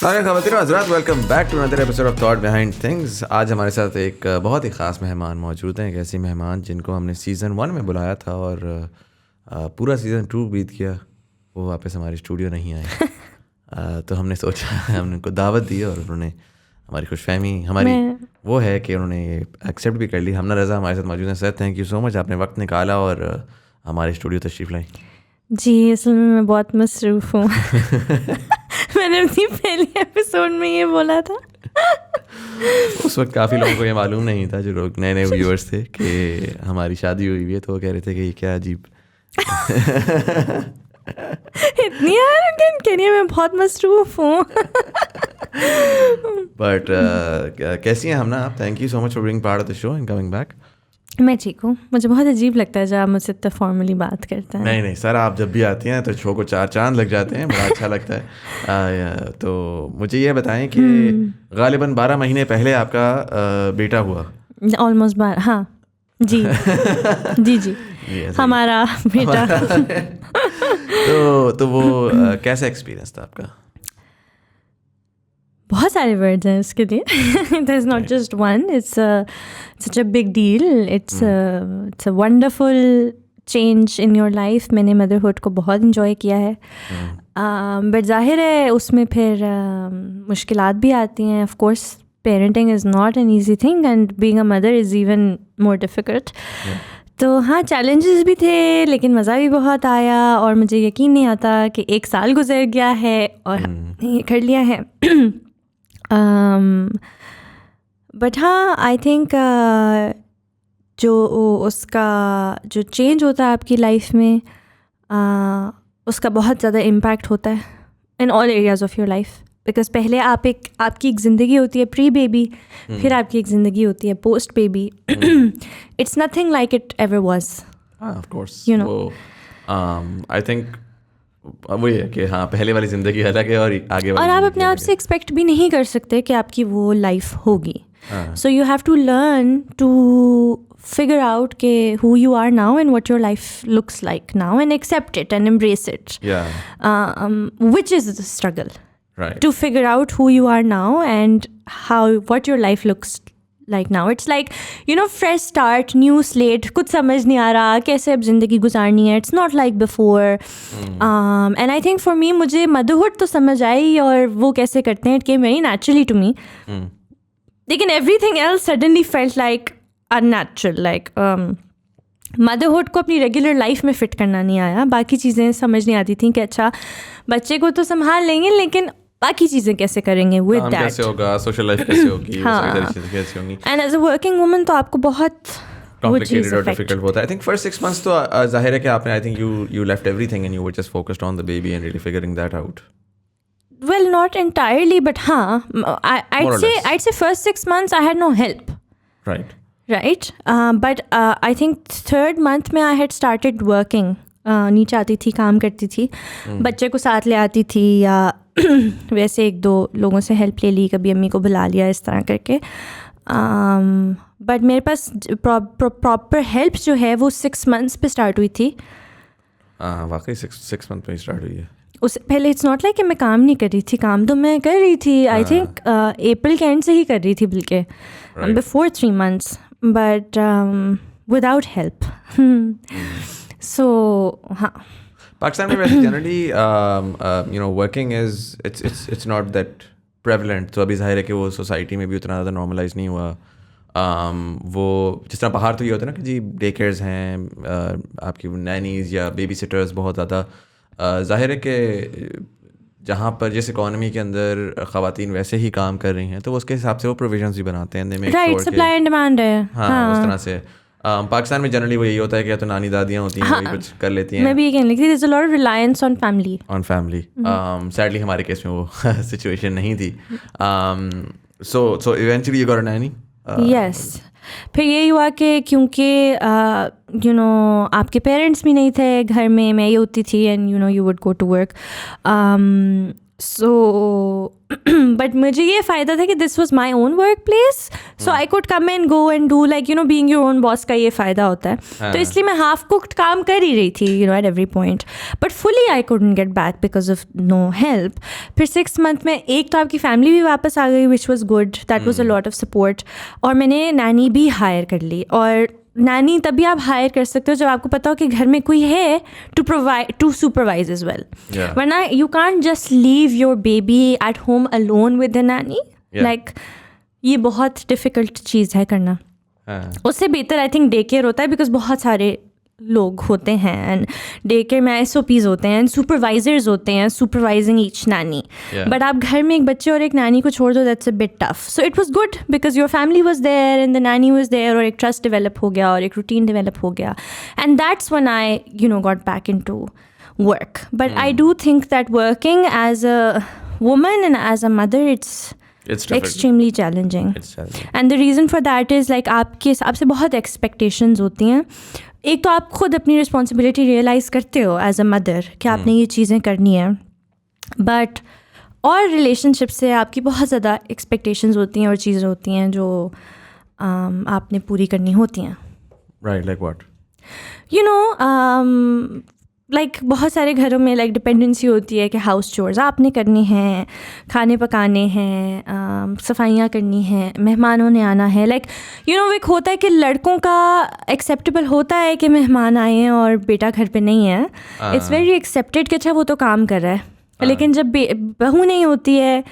ख़वातीन और हज़रात, welcome back to another episode of thought behind things. आज हमारे साथ एक बहुत ही ख़ास मेहमान मौजूद हैं। एक ऐसी मेहमान जिनको हमने सीज़न 1 में बुलाया था और पूरा सीज़न 2 बीत गया, वो वापस हमारे स्टूडियो नहीं आए। तो हमने सोचा, हमने उनको दावत दी और उन्होंने हमारी खुशफहमी हमारी वो है कि उन्होंने एक्सेप्ट भी कर ली। हमना रज़ा हमारे साथ मौजूद हैं। Sir, thank you so much, आपने वक्त निकाला और हमारे स्टूडियो तशरीफ़ लाई। जी, असल में मैं बहुत मसरूफ़ हूँ। मैंने अपनी पहली एपिसोड में ये बोला था। उस वक्त काफ़ी लोगों को ये मालूम नहीं था, जो लोग नए नए व्यूअर्स थे, कि हमारी शादी हुई है। तो वो कह रहे थे कि ये क्या अजीब इतनी करिए, मैं बहुत मसरूफ़ हूँ। बट कैसी हैं हमना आप? Thank you so much for being part of the show and coming back. मैं ठीक हूँ। मुझे बहुत अजीब लगता है जब आप मुझसे इतना फॉर्मली बात करते हैं। नहीं सर, आप जब भी आती हैं तो शो को 4 चांद लग जाते हैं, बड़ा अच्छा लगता है। तो मुझे ये बताएं कि गालिबन 12 महीने पहले आपका बेटा हुआ। ऑलमोस्ट 12, हाँ जी। जी हमारा बेटा। तो वो कैसा एक्सपीरियंस था आपका? बहुत सारे वर्ड्स हैं इसके लिए। There is not just one, it's such a big deal, it's a wonderful change in your life. मैंने मदरहुड को बहुत इन्जॉय किया है, बट जाहिर है उसमें फिर मुश्किलात भी आती हैं। Of course parenting is not an easy thing and being a mother is even more difficult. तो हाँ, चैलेंजेस भी थे, लेकिन मज़ा भी बहुत आया और मुझे यकीन नहीं आता कि 1 साल गुजर गया है और ये कर लिया है। बट हाँ, आई थिंक जो उसका जो चेंज होता है आपकी लाइफ में, उसका बहुत ज़्यादा इम्पैक्ट होता है in all areas of your life. Because पहले आपकी एक ज़िंदगी होती है प्री बेबी, फिर आपकी एक ज़िंदगी होती है post baby. It's nothing like it ever was. Of course, you know, I think वही है कि हाँ, पहले वाली ज़िंदगी अलग है और आगे वाली, और आप अपने आप से एक्सपेक्ट भी नहीं कर सकते कि आपकी वो लाइफ होगी। So you have to learn to figure out के who you are now and what your life looks like now and accept it and embrace it. Which is the struggle, right? To figure out who you are now and what your life looks like now. It's like, you know, fresh start, new slate. कुछ समझ नहीं आ रहा कैसे अब ज़िंदगी गुजारनी है. It's not like before. And I think for me, मुझे motherhood तो समझ आई और वो कैसे करते हैं, it came very naturally to me. लेकिन everything else suddenly felt like unnatural. Like motherhood को अपनी रेगुलर लाइफ में फ़िट करना नहीं आया. बाकी चीज़ें समझ नहीं आती थी कि अच्छा बच्चे को तो संभाल लेंगे, लेकिन बाकी चीज़ें कैसे करेंगे विद दैट, कैसे होगा, सोशल लाइफ कैसे होगी, सारी चीज़ें कैसे होंगी. And as a working woman तो आपको बहुत कॉम्प्लिकेटेड और डिफिकल्ट होता है. आई थिंक फर्स्ट 6 months तो जाहिर है कि आपने, I think you left everything and you were just focused on the baby and really figuring that out. Well, not entirely, but I'd say first 6 months I had no help. Right. But I think 3rd month में I had started working. नीचे आती थी, काम करती थी, बच्चे को साथ ले आती थी, या वैसे 1-2 लोगों से हेल्प ले ली, कभी अम्मी को बुला लिया, इस तरह करके. बट मेरे पास प्रॉपर हेल्प जो है वो 6 months पे स्टार्ट हुई थी. वाकई 6 month पे स्टार्ट हुई है. उससे पहले इट्स नॉट लाइक कि मैं काम नहीं कर रही थी, काम तो मैं कर रही थी. आई थिंक अप्रैल के एंड से ही कर रही थी, बल्कि before 3 months, but without help. So हाँ, पाकिस्तान में वैसे generally you know working is it's not that prevalent. तो अभी जाहिर है कि वो सोसाइटी में भी उतना ज़्यादा नॉर्मलाइज नहीं हुआ. वो जिस तरह बाहर तो ये होता है ना कि जी डे केयर्स हैं, आपकी नैनीज़ या बेबी सिटर्स बहुत ज़्यादा. ज़ाहिर है कि जहाँ पर जिस इकॉनमी के अंदर ख़वातीन वैसे ही काम कर रही हैं, तो उसके हिसाब से वो प्रोविजंस भी बनाते हैं. राइट, सप्लाई एंड डिमांड है. हाँ, उस तरह से. पाकिस्तान में जनरली वो यही होता है कि या तो नानी दादियाँ होती हैं, वही कुछ कर लेती हैं. मैं भी ये कहने लगी, there is a lot of reliance on family. Sadly हमारे केस में वो सिचुएशन नहीं थी. So eventually you got a nanny. Yes. फिर यही हुआ कि क्योंकि यू नो आपके पेरेंट्स भी नहीं थे घर में, मैं ये होती थी, and you know you would go to work. So but मुझे ये फ़ायदा था कि this was my own work place, so I could come and go and do like being your own boss का ये फ़ायदा होता है. तो इसलिए मैं हाफ कुक्ड काम कर ही रही थी at every point, but fully I couldn't get back because of no help. फिर 6 मंथ में एक तो आपकी फैमिली भी वापस आ गई, which was good, that was a lot of support. और मैंने नैनी भी हायर कर ली. और नैनी तभी आप हायर कर सकते हो जब आपको पता हो कि घर में कोई है टू सुपरवाइज एज वेल. वरना you can't just leave your baby at home alone with the Naini. Like ये बहुत डिफ़िकल्ट चीज़ है करना. उससे बेहतर आई थिंक डे केयर होता है, बिकॉज बहुत सारे लोग होते हैं एंड डे केयर में SOPs होते हैं एंड सुपरवाइजर्स होते हैं सुपरवाइजिंग ईच नैनी. बट आप घर में एक बच्चे और एक नैनी को छोड़ दो, that's a bit tough. So it was good because your family was there and the nanny was there, और एक ट्रस्ट डेवलप हो गया और एक रूटीन डेवलप हो गया. And that's when I got back into work. But I do think that working as a woman and as a mother, it's extremely challenging. And the reason for that is like आपके हिसाब से बहुत expectations होती हैं. एक तो आप खुद अपनी रिस्पॉन्सिबिलिटी रियलाइज़ करते हो एज अ मदर कि आपने ये चीज़ें करनी है, बट और रिलेशनशिप से आपकी बहुत ज़्यादा एक्सपेक्टेशंस होती हैं और चीज़ें होती हैं जो आपने पूरी करनी होती हैं. Right, like what? लाइक बहुत सारे घरों में लाइक डिपेंडेंसी होती है कि हाउस चोर्स आपने करने हैं, खाने पकाने हैं, सफाइयाँ करनी हैं, मेहमानों ने आना है. लाइक एक होता है कि लड़कों का एक्सेप्टेबल होता है कि मेहमान आए हैं और बेटा घर पे नहीं है. इट्स वेरी एक्सेप्टेड कि अच्छा वो तो काम कर रहा है. लेकिन जब बहू नहीं होती है,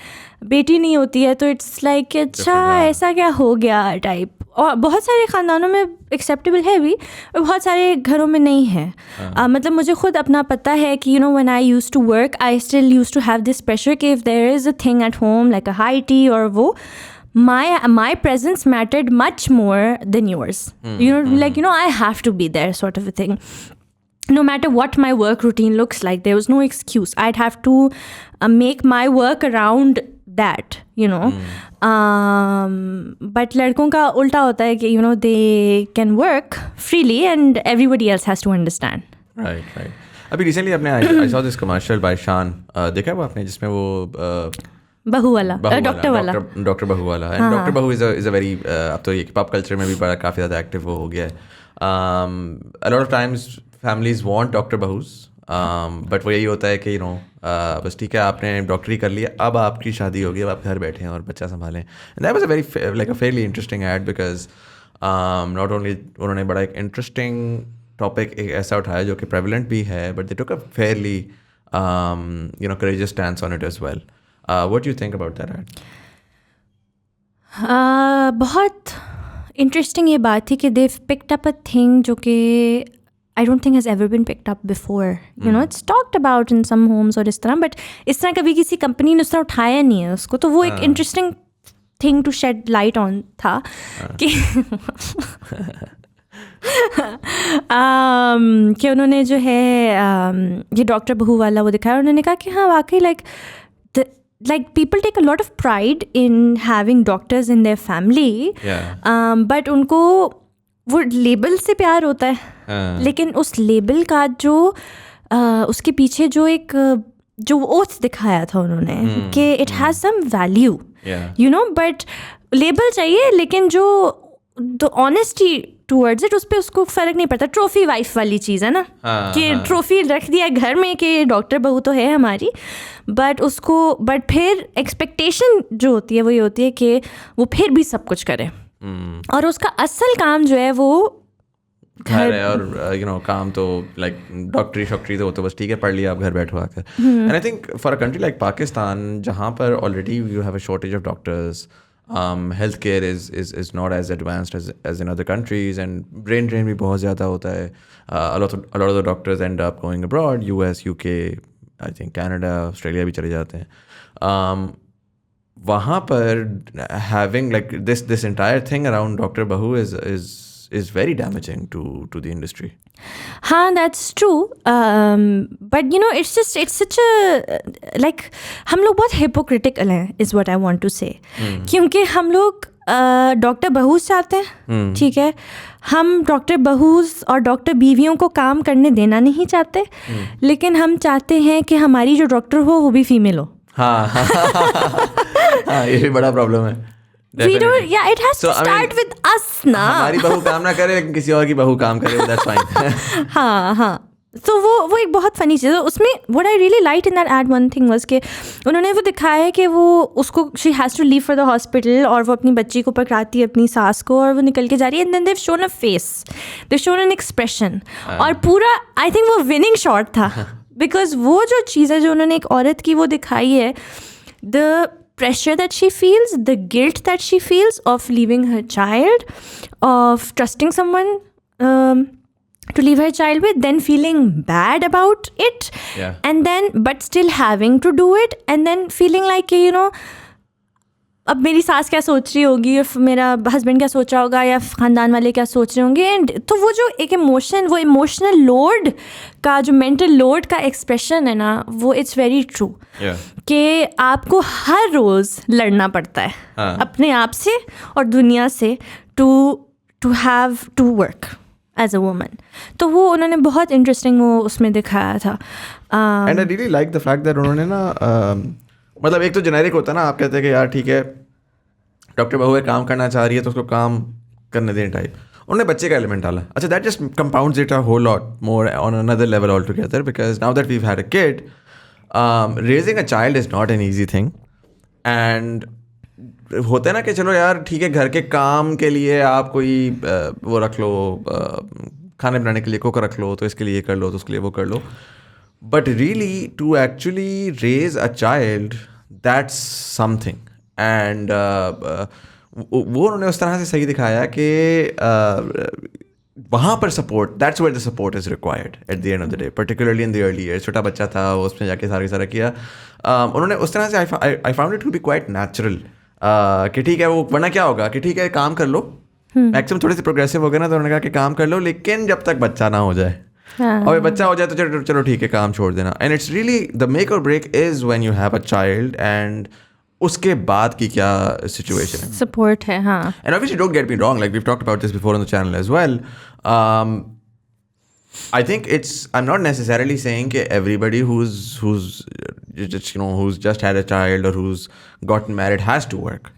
बेटी नहीं होती है, तो इट्स लाइक अच्छा ऐसा क्या हो गया टाइप. और बहुत सारे ख़ानदानों में एक्सेप्टेबल है भी, और बहुत सारे घरों में नहीं है. मतलब मुझे खुद अपना पता है कि when I used to work, I still used to have this pressure कि if there is a thing at home like a high tea और वो my presence mattered much more than yours. I have to be there sort of a thing. No matter what my work routine looks like, there was no excuse. I'd have to make my work around that, but ladkon ka ulta hota hai ki they can work freely and everybody else has to understand. Right. Abhi recently I saw this commercial by Shan, देखा वो आपने, जिसमें वो बहू वाला, doctor वाला, doctor बहू वाला. एंड डॉक्टर बहू इज अ वेरी, अब तो ये पॉप कल्चर में भी बड़ा काफ़ी ज़्यादा एक्टिव वो हो गया है. a lot of times families want doctor bahus, but वो यही होता है कि बस ठीक है, आपने डॉक्टरी कर लिया, अब आपकी शादी होगी, अब आप घर बैठे हैं और बच्चा संभालें. And that was a very like a fairly interesting ad, because not only उन्होंने बड़ा एक इंटरेस्टिंग टॉपिक एक ऐसा उठाया जो कि प्रेवलेंट भी है, but they took a fairly courageous stance on it as well. What do you think about that ad? बहुत इंटरेस्टिंग ये बात थी कि they've picked up a thing जो कि I don't think has ever been picked up before. It's talked about in some homes और इस तरह, but इस तरह कभी किसी कंपनी ने उस तरह उठाया नहीं है उसको. तो वो एक interesting thing to shed light on था कि कि उन्होंने जो है ये डॉक्टर बहू वाला वो दिखाया. उन्होंने कहा कि हाँ वाकई like people take a lot of pride in having doctors in their family, but उनको वो लेबल से प्यार होता है. लेकिन उस लेबल का जो उसके पीछे जो एक जो ओथ दिखाया था उन्होंने कि it has some value, but label चाहिए, लेकिन जो द ऑनेस्टी टूवर्ड्स इट, उस पर उसको फ़र्क नहीं पड़ता. ट्रॉफी वाइफ वाली चीज़ है ना, कि ट्रॉफी रख दिया घर में कि डॉक्टर बहू तो है हमारी, बट फिर एक्सपेक्टेशन जो होती है वो ये होती है कि वो फिर भी सब कुछ करे, और उसका असल काम जो है वो घर है. और काम तो लाइक डॉक्टरी तो वो तो बस ठीक है, पढ़ लिया, आप घर बैठो आकर. And I think for a country like Pakistan, जहाँ पर already you have a shortage of doctors, healthcare is not as advanced as in other countries, and brain drain भी बहुत ज़्यादा होता है. A lot of the doctors end up going abroad, US, UK, I think Canada, Australia भी चले जाते हैं. वहाँ पर having like this entire thing around Dr. Bahu is very damaging to the industry. हाँ, that's true. But it's such a like हम लोग बहुत hypocritical हैं, is what I want to say. क्योंकि हम लोग डॉक्टर बहूस चाहते हैं, ठीक है, हम डॉक्टर बहूस और डॉक्टर बीवियों को काम करने देना नहीं चाहते, लेकिन हम चाहते हैं कि हमारी जो डॉक्टर हो वो भी फीमेल हो. हाँ हाँ, ये भी बड़ा प्रॉब्लम है. We don't, yeah, it has to start with us ना. हमारी बहू काम ना करे लेकिन किसी और की बहू काम करे, that's fine. हाँ. तो वो एक बहुत फनी चीज़ है उसमें. what I really liked in that ad one thing was कि उन्होंने वो दिखाया है कि वो उसको she has to leave for the hospital और वो अपनी बच्ची को पकड़ाती है अपनी सास को और वो निकल के जा रही है and then they've shown a face, they've shown an expression और पूरा I think वो winning shot था because वो जो चीज़ है जो उन्होंने एक औरत की वो दिखाई है, the pressure that she feels, the guilt that she feels of leaving her child, of trusting someone to leave her child with, then feeling bad about it, and then but still having to do it, and then feeling like you know अब मेरी सास क्या सोच रही होगी और मेरा husband क्या सोच रहा होगा या ख़ानदान वाले क्या सोच रहे होंगे. एंड तो वो जो एक इमोशन, वो इमोशनल लोड का जो मेंटल लोड का एक्सप्रेशन है ना, वो इट्स वेरी ट्रू कि आपको हर रोज़ लड़ना पड़ता है अपने आप से और दुनिया से to have to work as a woman. तो वो उन्होंने बहुत इंटरेस्टिंग वो उसमें दिखाया था. And I really like the fact that उन्होंने ना मतलब एक तो जेनेरिक होता है ना, आप कहते हैं कि यार ठीक है डॉक्टर बहू है, काम करना चाह रही है तो उसको काम करने दें टाइप. उन्होंने बच्चे का एलिमेंट डाला. अच्छा, that just compounds it a whole lot more on another level all together because now that we had a kid, raising a child is not an easy thing. And होता है ना कि चलो यार ठीक है घर के काम के लिए आप कोई वो रख लो, खाने बनाने के लिए कुक रख लो, तो इसके लिए ये कर लो, तो उसके लिए वो कर लो. But really, to actually raise a child, that's something. And वो उन्होंने उस तरह से सही दिखाया कि वहाँ पर support, that's where the support is required at the end of the day, particularly in the early years. छोटा बच्चा था, उसमें जाके सारा किया. उन्होंने उस तरह से I found it to be quite natural. कि ठीक है वो, वरना क्या होगा कि ठीक है काम कर लो, मैक्सिमम थोड़े से प्रोग्रेसिव हो गए ना, तो उन्होंने कहा कि काम कर लो लेकिन जब तक बच्चा ना हो जाए. और बच्चा हो जाए तो चलो ठीक है काम छोड़ देना. And it's really the make और break is when you have a child and उसके बाद की क्या सिचुएशन है, सपोर्ट है. हाँ, and obviously don't get me wrong, like we talked about this before on the channel as well. I think I'm not necessarily saying that everybody who's just had a child or who's gotten married has to work.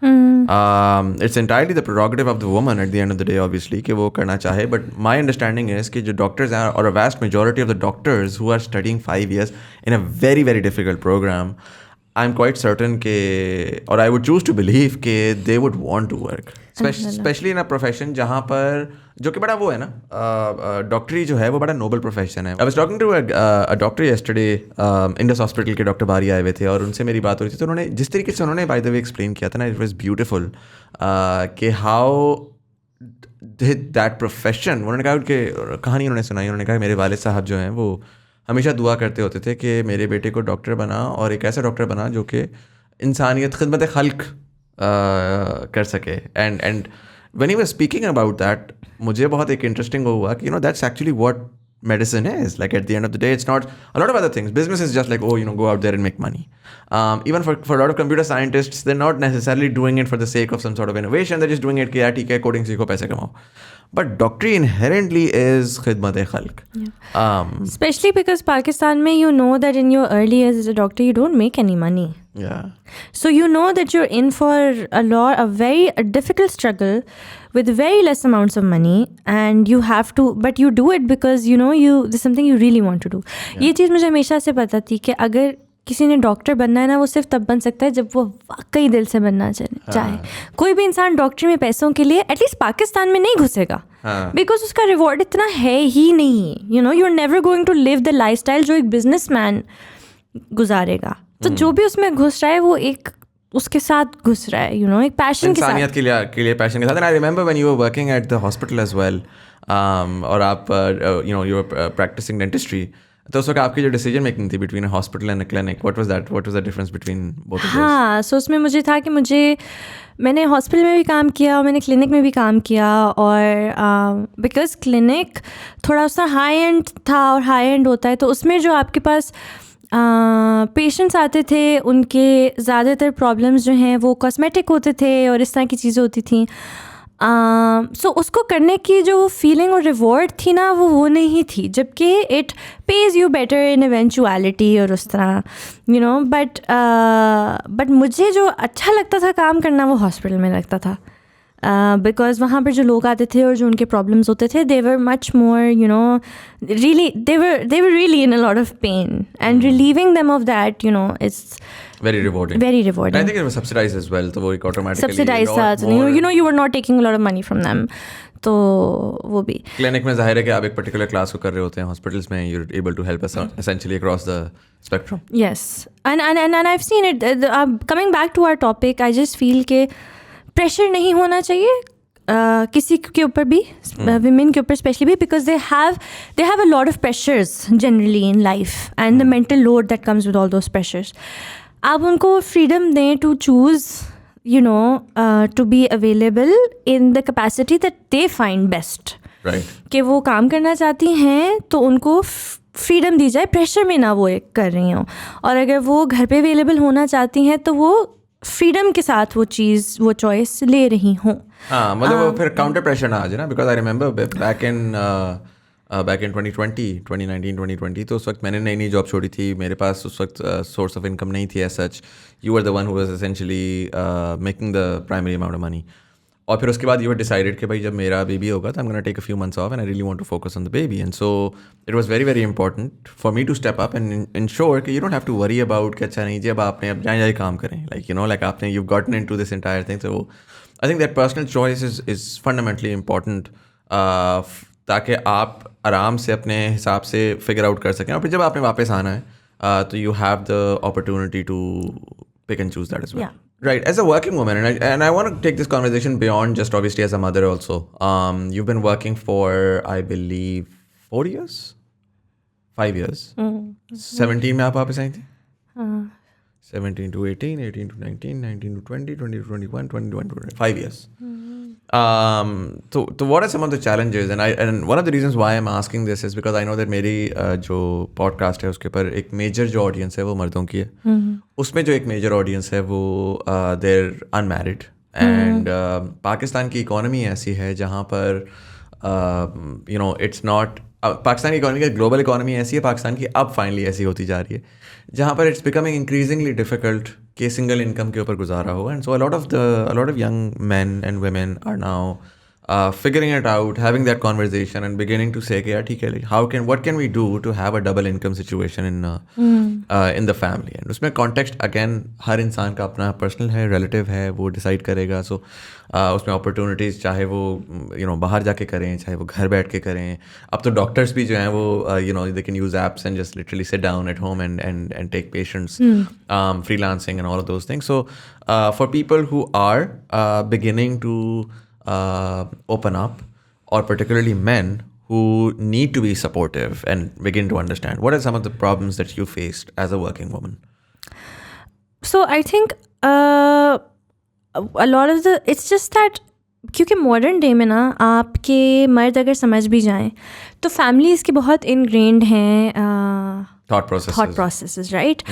It's entirely the prerogative of the woman at the end of the day, obviously, कि वो करना चाहे. But my understanding is कि जो doctors हैं, or a vast majority of the doctors who are studying 5 years in a very, very difficult program, I'm quite certain कि, or I would choose to believe कि they would want to work. Especially in a profession जहाँ पर जो कि बड़ा वो है ना, डॉक्टरी जो है वो बड़ा नोबल प्रोफेशन है. I was talking to a doctor yesterday, Indus hospital के डॉक्टर बारी आए हुए थे और उनसे मेरी बात हो रही थी. तो उन्होंने जिस तरीके से उन्होंने बाय द वे एक्सप्लेन किया था ना, इट वाज ब्यूटीफुल कि हाउ दैट प्रोफेशन. उन्होंने कहा कि कहानी उन्होंने सुनाई. उन्होंने कहा मेरे वालिद साहब जो हैं वो हमेशा दुआ करते होते थे कि मेरे बेटे को डॉक्टर बना और एक ऐसा डॉक्टर बना जो कि इंसानियत, खिदमत खल्क कर सके. And when he was speaking about that, मुझे बहुत एक इंटरेस्टिंग हुआ कि that's actually what medicine is. Like at the end of the day, it's not a lot of other things. Business is just like, go out there and make money. Even for a lot of computer scientists, they're not necessarily doing it for the sake of some sort of innovation. They're just doing it कि यार ठीक है coding सीखो पैसे कमाओ. But doctor inherently is khidmat khalq. Especially because Pakistan mein, you know that in your early years as a doctor, you don't make any money. Yeah. So you know that you're in for a very difficult struggle with very less amounts of money, and you have to, but you do it because there's something you really want to do. ये चीज़ मुझे हमेशा से पता थी कि अगर किसी ने डॉक्टर बनना है ना, वो सिर्फ तब बन सकता है जब वो वाकई दिल से बनना चाहे. कोई भी इंसान डॉक्टरी में पैसों के लिए एटलीस्ट पाकिस्तान में नहीं घुसेगा, बिकॉज उसका रिवॉर्ड इतना है ही नहीं. You are never going to live the lifestyle जो एक बिजनेसमैन गुजारेगा. तो जो भी उसमें घुस रहा है वो एक उसके साथ घुस रहा है, एक पैशन के साथ, इंसानियत के लिए पैशन के साथ. And I remember when you were working at the hospital as well, और आप यू वर प्रैक्टिसिंग डेंटिस्ट्री, तो उस वक्त आपकी जो डिसीजन मेकिंग थी between a hospital and a clinic, what was the difference between both of those? हाँ, सो उसमें मुझे था कि मैंने हॉस्पिटल में भी काम किया और मैंने क्लिनिक में भी काम किया. और बिकॉज क्लिनिक थोड़ा सा हाई एंड था और हाई एंड होता है, तो उसमें जो आपके पास पेशेंट्स आते थे उनके ज़्यादातर प्रॉब्लम्स जो हैं वो कॉस्मेटिक होते थे और इस तरह की चीज़ें होती थी. सो उसको करने की जो फीलिंग और रिवॉर्ड थी ना वो नहीं थी, जबकि it pays you better in eventuality और उस तरह बट मुझे जो अच्छा लगता था काम करना वो हॉस्पिटल में लगता था, बिकॉज वहाँ पर जो लोग आते थे और जो उनके प्रॉब्लम्स होते थे they were much more really they were really in a lot of pain and relieving them of that it's very rewarding. I think it was subsidized as well, तो वो एक automatically subsidized था, you were not taking a lot of money from them, तो वो भी clinic में जाहिर है कि आप एक पर्टिकुलर क्लास को कर रहे होते हैं, हॉस्पिटल्स में you're able to help us essentially across the spectrum. Yes, and I've seen it. Coming back to our topic, I just feel कि प्रेशर नहीं होना चाहिए किसी के ऊपर भी, women के ऊपर स्पेशली भी, because they have a lot of pressures generally in life and the mental load that comes with all those pressures. आप उनको फ्रीडम दें to choose to be available in the capacity that they find best, कि वो काम करना चाहती हैं तो उनको फ्रीडम दी जाए, प्रेशर में ना वो एक कर रही हों, और अगर वो घर पे अवेलेबल होना चाहती हैं तो वो फ्रीडम के साथ वो चॉइस ले रही हों. हाँ, मतलब वो फिर काउंटर प्रेशर ना आ जाए ना, because I remember back in 2020 तो उस वक्त मैंने नई जॉब छोड़ी थी, मेरे पास उस वक्त सोर्स ऑफ इनकम नहीं थी as such. You were the one who was essentially making the primary amount of money. और फिर उसके बाद यू वर डिसाइडेड कि भाई जब मेरा बेबी होगा तो I am gonna take a few months off and I really want to focus on the baby. And so it was very very important for me to step up and ensure कि you don't have to worry about कि अच्छा नहीं जी अब आपने अब जाए काम करें, लाइक आपने you gotten into this entire thing. So I think that personal choice is fundamentally important, ताकि आप आराम से अपने हिसाब से फिगर आउट कर सकें, और फिर जब आपने वापस आना है तो you have the opportunity to pick and choose that as well. Right. As a working woman, and I want to take this conversation beyond just obviously as a mother also. You've been working for, I believe, 4 years? 5 years? 17 में आप वापस आई थी? 17 to 18, 18 to 19, 19 to 20, 20 to 21, 21 to 5 years. So what are some of the challenges? And one of the reasons why I'm asking this is because I know that मेरी जो podcast है उसके ऊपर एक major जो audience है वो मर्दों की है. उसमें जो एक major audience है वो they're unmarried. And पाकिस्तान की economy ऐसी है जहाँ पर it's not पाकिस्तान की इकोनॉमी का ग्लोबल इकोनॉमी ऐसी है, पाकिस्तान की अब फाइनली ऐसी होती जा रही है जहाँ पर इट्स बिकमिंग इंक्रीजिंगली डिफिकल्ट कि सिंगल इनकम के ऊपर गुजारा हो. And so a lot of young men and women are now figuring it out, having that conversation and beginning to say कि यार ठीक है, what can we do to have a double income situation in the family. And उसमें context again हर इंसान का अपना personal है, relative है, वो decide करेगा. So उसमें opportunities चाहे वो बाहर जाके करें, चाहे वो घर बैठ के करें. अब तो doctors भी जो हैं वो they can use apps and just literally sit down at home and take patients, freelancing and all of those things. So for people who are beginning to open up, or particularly men who need to be supportive and begin to understand, what are some of the problems that you faced as a working woman? So I think a lot of it's just that क्योंकि modern day में ना आपके मर्द अगर समझ भी जाएं तो फैमिलीज़ की बहुत इनग्रेन्ड हैं thought processes, right?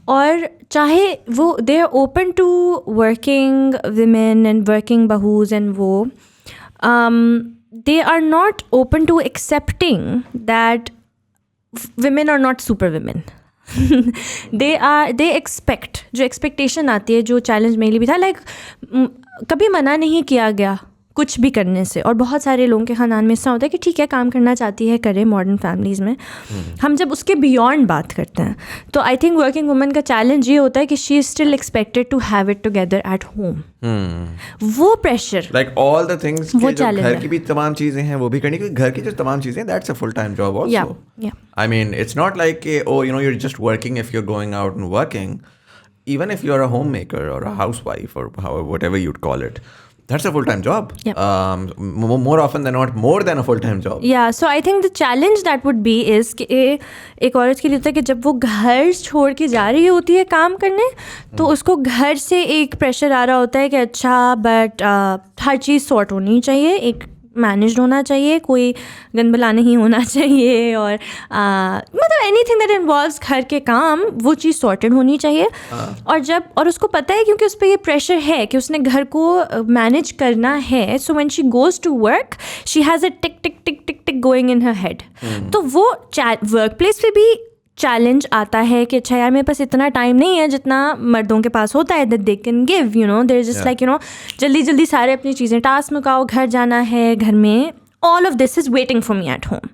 और चाहे वो they are open to working women and working bahus and वो they are not open to accepting that women are not super women. they expect, जो expectation आती है, जो challenge मेरे लिए भी था, like कभी मना नहीं किया गया कुछ भी करने से. और बहुत सारे लोगों के खानदान में ऐसा होता है कि ठीक है काम करना चाहती है करे, मॉडर्न फैमिलीज़ में हम जब उसके बियॉन्ड बात करते हैं तो आई थिंक वर्किंग वुमन का चैलेंज ये होता है कि she is still expected to have it together at home. वो pressure, like all the things, वो घर की भी तमाम चीज़ें हैं वो भी करनी, क्योंकि घर की जो तमाम चीज़ें that's a full time job also. I mean it's not like you're just working if you're going out and working. Even if you're a homemaker or a housewife or whatever you'd call it, that's a full-time job. More often than not, more than a full-time job. Yeah, so I think the challenge that would be is कि एक औरत के लिए होता है कि जब वो घर छोड़ के जा रही होती है काम करने तो उसको घर से एक प्रेशर आ रहा होता है कि अच्छा बट हर चीज़ सॉर्ट होनी चाहिए, एक मैनेज होना चाहिए, कोई गंदबला नहीं होना चाहिए, और मतलब एनीथिंग दैट इन्वॉल्व्स घर के काम वो चीज़ सॉर्टेड होनी चाहिए। और उसको पता है क्योंकि उस पर ये प्रेशर है कि उसने घर को मैनेज करना है, so when she goes to work she has a tick tick tick tick tick going in her head. तो वो वर्क प्लेस पे भी चैलेंज आता है कि अच्छा यार मेरे पास इतना टाइम नहीं है जितना मर्दों के पास होता है, that they can give, you know, there is just like, you know, जल्दी जल्दी सारे अपनी चीज़ें टास्क मुकाओ, घर जाना है, घर में all of this is waiting for me at home,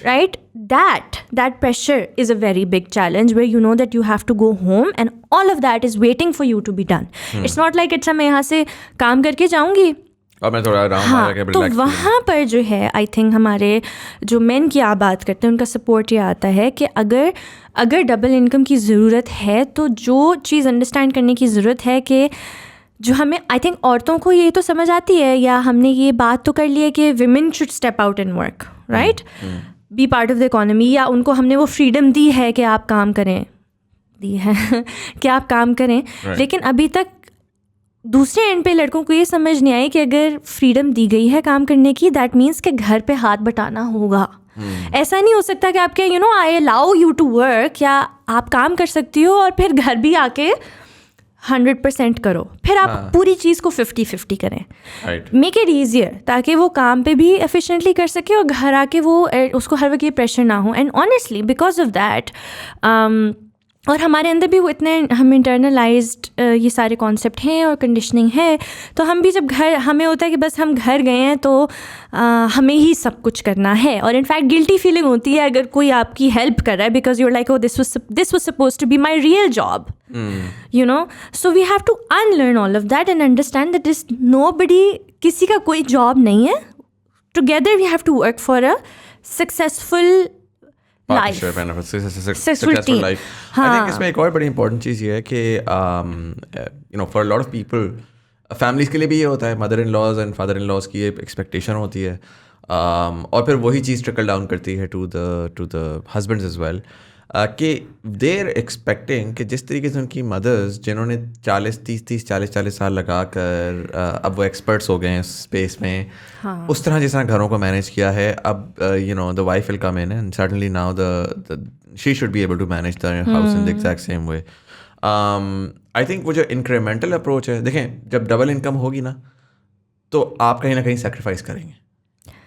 right? That pressure is a very big challenge where you know that you have to go home and all of that is waiting for you to be done. It's not like अच्छा मैं यहाँ से काम करके जाऊँगी और मैं थोड़ा आराम हाँ, तो वहाँ पर जो है आई थिंक हमारे जो मेन की आप बात करते हैं उनका सपोर्ट ये आता है कि अगर डबल इनकम की ज़रूरत है तो जो चीज़ अंडरस्टैंड करने की ज़रूरत है कि जो हमें आई थिंक औरतों को ये तो समझ आती है, या हमने ये बात तो कर ली है कि women should step out and work, right, be part of the economy, या उनको हमने वो फ्रीडम दी है कि आप काम करें, दी है कि आप काम करें, लेकिन अभी तक दूसरे एंड पे लड़कों को ये समझ नहीं आई कि अगर फ्रीडम दी गई है काम करने की, दैट मीन्स कि घर पे हाथ बटाना होगा। ऐसा नहीं हो सकता कि आपके you know I allow you to work, या आप काम कर सकती हो और फिर घर भी आके 100% करो, फिर आप पूरी चीज़ को 50-50 करें, मेक इट ईजियर ताकि वो काम पे भी एफिशिएंटली कर सके और घर आके वो उसको हर वक्त ये प्रेशर ना हो। And honestly because of that और हमारे अंदर भी वो इतने हम इंटरनलाइज्ड ये सारे कॉन्सेप्ट हैं और कंडीशनिंग है, तो हम भी जब घर हमें होता है कि बस हम घर गए हैं तो हमें ही सब कुछ करना है, और इनफैक्ट गिल्टी फीलिंग होती है अगर कोई आपकी हेल्प कर रहा है because you are like, oh this was supposed to be my real job, you know. So we have to unlearn all of that and understand that is nobody, किसी का कोई जॉब नहीं है, together we have to work for a successful partnership and a successful life. I think इसमें एक और बड़ी important चीज़ ये है कि you know, for a lot of people, families के लिए भी ये होता है, mother in laws and father in laws की ये expectation होती है, और फिर वही चीज़ trickle down करती है to the husbands as well, कि they're expecting कि जिस तरीके से उनकी mothers जिन्होंने 40 साल लगा कर अब वो experts हो गए हैं स्पेस में, उस तरह जिस तरह घरों को मैनेज किया है, अब you know the wife will come in and suddenly now the she should be able to manage the house in the exact same way. I think वो जो incremental approach है, देखें जब डबल इनकम होगी ना तो आप कहीं ना कहीं sacrifice करेंगे,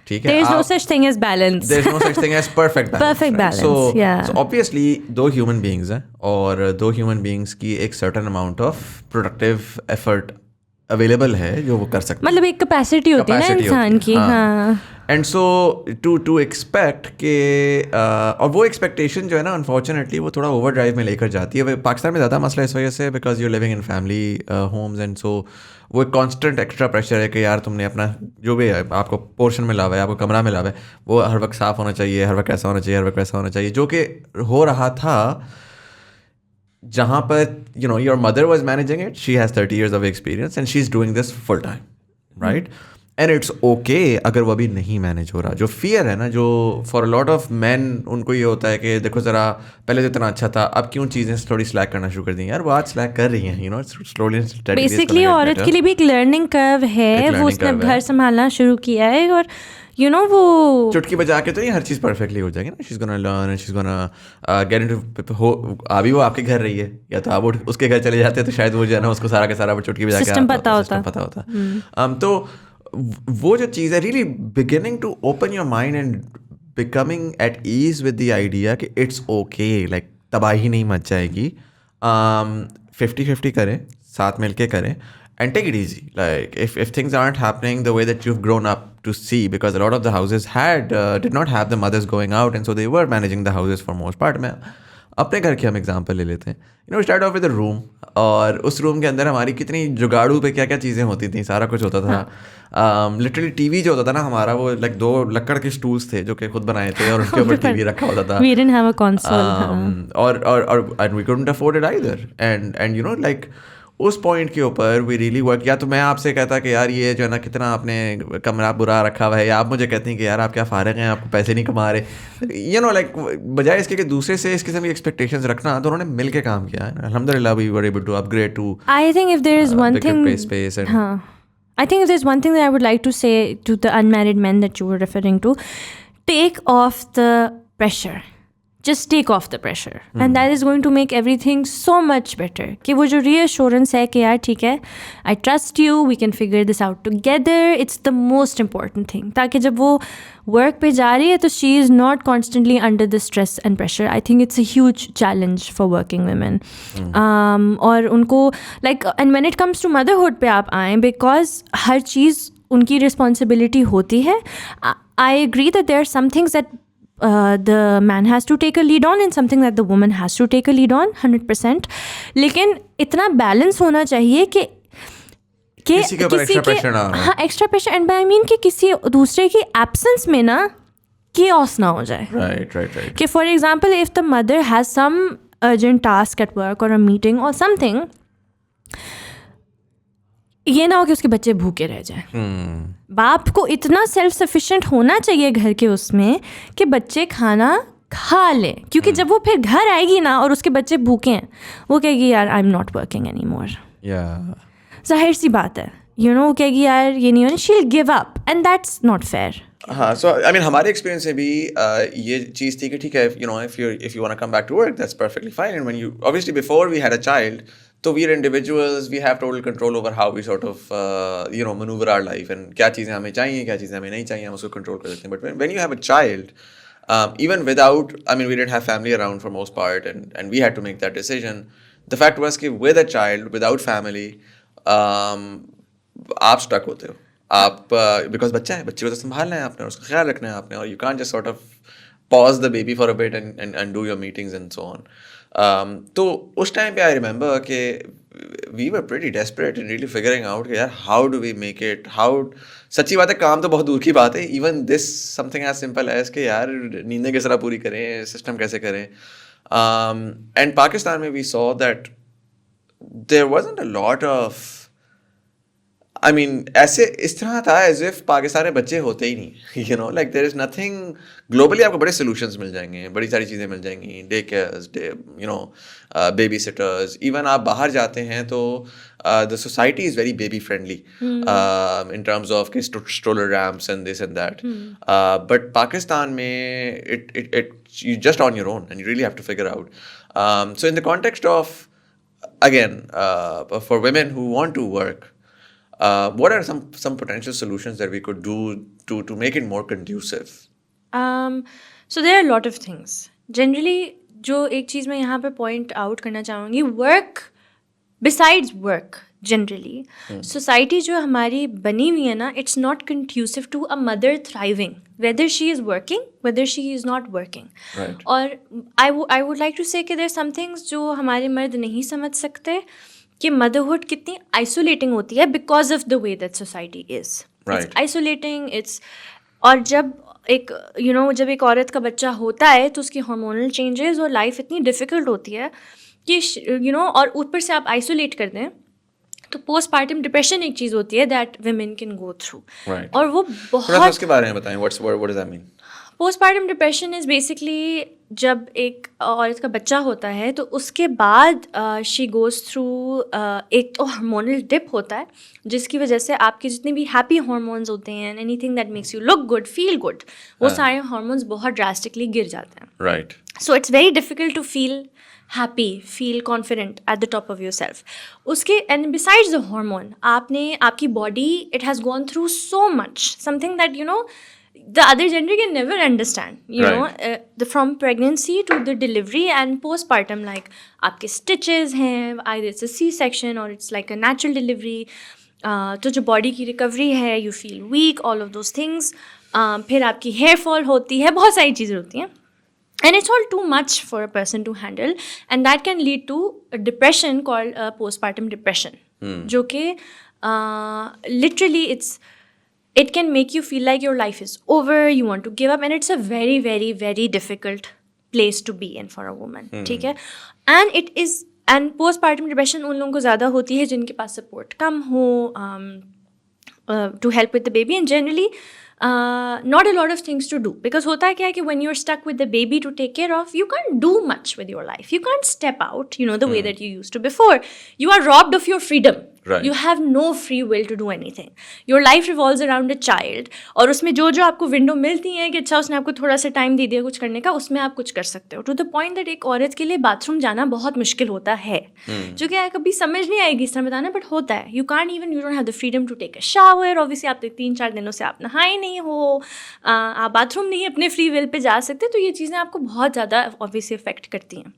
ठीक है। There's no such thing as balance. There's no such thing as perfect balance. Perfect balance, so obviously दो human beings हैं और दो human beings की एक certain amount of productive effort available है जो वो कर सकते हैं, मतलब एक capacity होती है ना इंसान की, हाँ। And so to expect के और वो expectation जो है ना unfortunately वो थोड़ा overdrive में लेकर जाती है। पाकिस्तान में ज़्यादा मसला इस वजह से because you're living in family homes and so वो एक constant extra pressure है कि यार तुमने अपना जो भी है आपको पोर्शन मिला हुआ है, आपको कमरा मिला हुआ है, वो हर वक्त साफ़ होना चाहिए, हर वक्त ऐसा होना चाहिए, हर वक्त वैसा होना चाहिए, जो कि हो रहा था जहाँ पर you know your mother was managing it, she has 30 years of experience and she's doing this full time, right? And it's okay अगर वो अभी नहीं मैनेज हो रहा। जो फियर है ना, जो for a lot of man उनको ये होता है कि देखो ज़रा पहले तो इतना अच्छा था, अब क्यों चीज़ें थोड़ी स्लैक करना शुरू कर दी यार, वो आज स्लैक कर रही हैं, यू नो, स्लोली बेसिकली औरत के लिए भी एक लर्निंग कर्व है, वो उसने घर संभालना शुरू किया है और यू नो वो चुटकी बजा के तो नहीं हर चीज़ परफेक्टली हो जाएगी ना, she is gonna learn and she is gonna get into, अभी वो आपके घर रही है या तो आप उसके घर चले जाते हैं तो शायद वो जो है ना उसको सारा का सारा वो चुटकी बजा के सिस्टम पता होता। तो वो जो चीज़ है really beginning to open your mind and becoming at ease with the idea कि इट्स ओके, लाइक तबाही नहीं मच जाएगी, 50-50 करें, साथ मिल के करें and take it easy. Like if things aren't happening the way that you've grown up to see, because a lot of the houses did not have the mothers going out and so they were managing the houses for most part. मैं अपने घर की हम example ले लेते हैं, you know, start off with a room, और उस रूम के अंदर हमारी कितनी जुगाड़ू पे क्या क्या चीज़ें होती थी, सारा कुछ होता था। लिटरली टीवी जो होता था ना हमारा, वो लाइक 2 लकड़ के स्टूल्स थे जो कि खुद बनाए थे और उनके ऊपर टीवी रखा होता था। We didn't have a console. और and we couldn't afford it either, and you know like उस पॉइंट के ऊपर वी रियली वर्क। या तो मैं आपसे कहता कि यार ये जो है ना कितना आपने कमरा बुरा रखा हुआ है, या आप मुझे कहती हैं कि यार आप क्या फारिग हैं, आपको पैसे नहीं कमा रहे, यू नो लाइक बजाय इसके कि दूसरे से इस किस्म की एक्सपेक्टेशंस रखना, तो उन्होंने मिल के काम किया है। अल्हम्दुलिल्लाह we were able to upgrade to, I think if there is one thing space and I think if there's one thing that I would like to say to the unmarried men that you were referring to, take off the pressure. Just take off the pressure. And that is going to make everything so much better. कि वो जो reassurance है कि यार ठीक है, I trust you, we can figure this out together. It's the most important thing. ताकि जब वो work पे जा रही है तो she is not constantly under the stress and pressure. I think it's a huge challenge for working women. और उनको like, and when it comes to motherhood पे आप आएँ, because हर चीज़ उनकी responsibility होती है. I agree that there are some things that the man has to take a lead on and something that the woman has to take a lead on 100%. लेकिन इतना balance होना चाहिए कि किसी के ऊपर एक्स्ट्रा प्रेशर ना हो. हाँ, extra pressure and I mean कि किसी दूसरे की एब्सेंस में ना chaos ना हो जाए. Right. कि for example if the mother has some urgent task at work और अ मीटिंग और समथिंग, ये ना हो कि उसके बच्चे भूखे रह जाए. बाप को इतना सेल्फ सफिशिएंट होना चाहिए घर के उसमें कि बच्चे खाना खा लें, क्योंकि जब वो फिर घर आएगी ना और उसके बच्चे भूखे हैं, वो कहेगी यार I am not working any more. जाहिर सी बात है, यू नो, वो कहेगी यार ये नहीं होना, she will give up and that's not fair. हाँ, सो आई मीन हमारे एक्सपीरियंस में भी ये चीज़ थी कि ठीक है, you know, if you want to come back to work that's perfectly fine. And when you obviously before we had a child, तो we are individuals, we have total control over how we sort of you know manoeuvre our life, and क्या चीज़ें हमें चाहिए, क्या चीज़ें हमें नहीं चाहिए, हम उसको कंट्रोल कर सकते हैं. But when you have a child, even without, I mean, we didn't have family around for most part, and we had to make that decision. The fact was कि with a child, without family, आप stuck होते हो. आप because बच्चा है, बच्चे को तो संभालना है आपने, उसका ख्याल रखना है आपने, और you can't just sort of pause the baby for a bit and do your meetings and so on. तो उस टाइम पे I remember कि we were pretty desperate in really figuring out कि यार how do we make it, how, सच्ची बात है काम तो बहुत दूर की बात है, even this something as simple as कि यार नींदें किस तरह पूरी करें, सिस्टम कैसे करें. And पाकिस्तान में we saw that there wasn't a lot of, I mean, ऐसे इस तरह था as if पाकिस्तान में बच्चे होते ही नहीं, you know, like there is nothing. Globally आपको बड़े solutions मिल जाएंगे, बड़ी सारी चीज़ें मिल जाएंगी, day cares, you know, baby sitters. Even आप बाहर जाते हैं तो the society is very baby friendly in terms of stroller ramps and this and that. But Pakistan में you just on your own and you really have to figure out. So in the context of, again, for women who want to work, what are some potential solutions that we could do to make it more conducive? So there are a lot of things. Generally, जो एक चीज़ मैं यहाँ पे point out करना चाहूँगी, work, besides work, generally, society जो हमारी बनी हुई है ना, it's not conducive to a mother thriving, whether she is working, whether she is not working. Right. और I would like to say कि there are some things जो हमारे मर्द नहीं समझ सकते, कि मदरहुड कितनी आइसोलेटिंग होती है because of the way that society is. It's isolating, it's, और जब एक यू नो जब एक औरत का बच्चा होता है तो उसकी हार्मोनल चेंजेस और लाइफ इतनी डिफिकल्ट होती है कि यू नो, और ऊपर से आप आइसोलेट कर दें तो पोस्टपार्टम डिप्रेशन एक चीज़ होती है that women can go through. और वो बहुत, उसके बारे में बताएं, what does that mean? Postpartum depression is basically जब एक औरत का बच्चा होता है तो उसके बाद शी गोज़ थ्रू एक तो हार्मोनल डिप होता है जिसकी वजह से आपके जितने भी हैप्पी हार्मोन्स होते हैं, anything that makes you look good, feel good, वो सारे हार्मोन्स बहुत ड्रास्टिकली गिर जाते हैं. Right. So it's very difficult to feel happy, feel confident at the top of your self. उसके एंड बिसाइड्स द हार्मोन, आपकी body it has gone through so much, something that you know the other gender can never understand, you know, from pregnancy to the delivery and postpartum, like आपके stitches हैं, either it's a C-section or it's like a natural delivery, तो जो body की recovery है, you feel weak, all of those things, फिर आपकी hair fall होती है, बहुत सारी चीज़ें होती हैं, and it's all too much for a person to handle, and that can lead to a depression called postpartum depression, जो कि literally it can make you feel like your life is over, you want to give up, and it's a very very very difficult place to be in for a woman. ठीक है. and postpartum depression उन लोगों को ज़्यादा होती है जिनके पास support कम हो to help with the baby, and generally not a lot of things to do, because होता है क्या है कि when you're stuck with the baby to take care of, you can't do much with your life, you can't step out, you know, the way that you used to before, you are robbed of your freedom. Right. You have no free will to do anything. Your life revolves around a child. और उसमें जो जो आपको window मिलती हैं कि अच्छा उसने आपको थोड़ा सा टाइम दे दिया कुछ करने का, उसमें आप कुछ कर सकते हो. टू द पॉइंट दैट एक औरत के लिए बाथरूम जाना बहुत मुश्किल होता है, जो कि कभी समझ नहीं आएगी इस तरह बताना, बट होता है. You don't have the freedom to take a shower. Obviously आप 3-4 दिनों से आप नहाए नहीं हो, आप बाथरूम नहीं अपने फ्री विल पे जा सकते, तो ये चीज़ें आपको बहुत ज़्यादा ऑब्वियसली अफेक्ट करती हैं.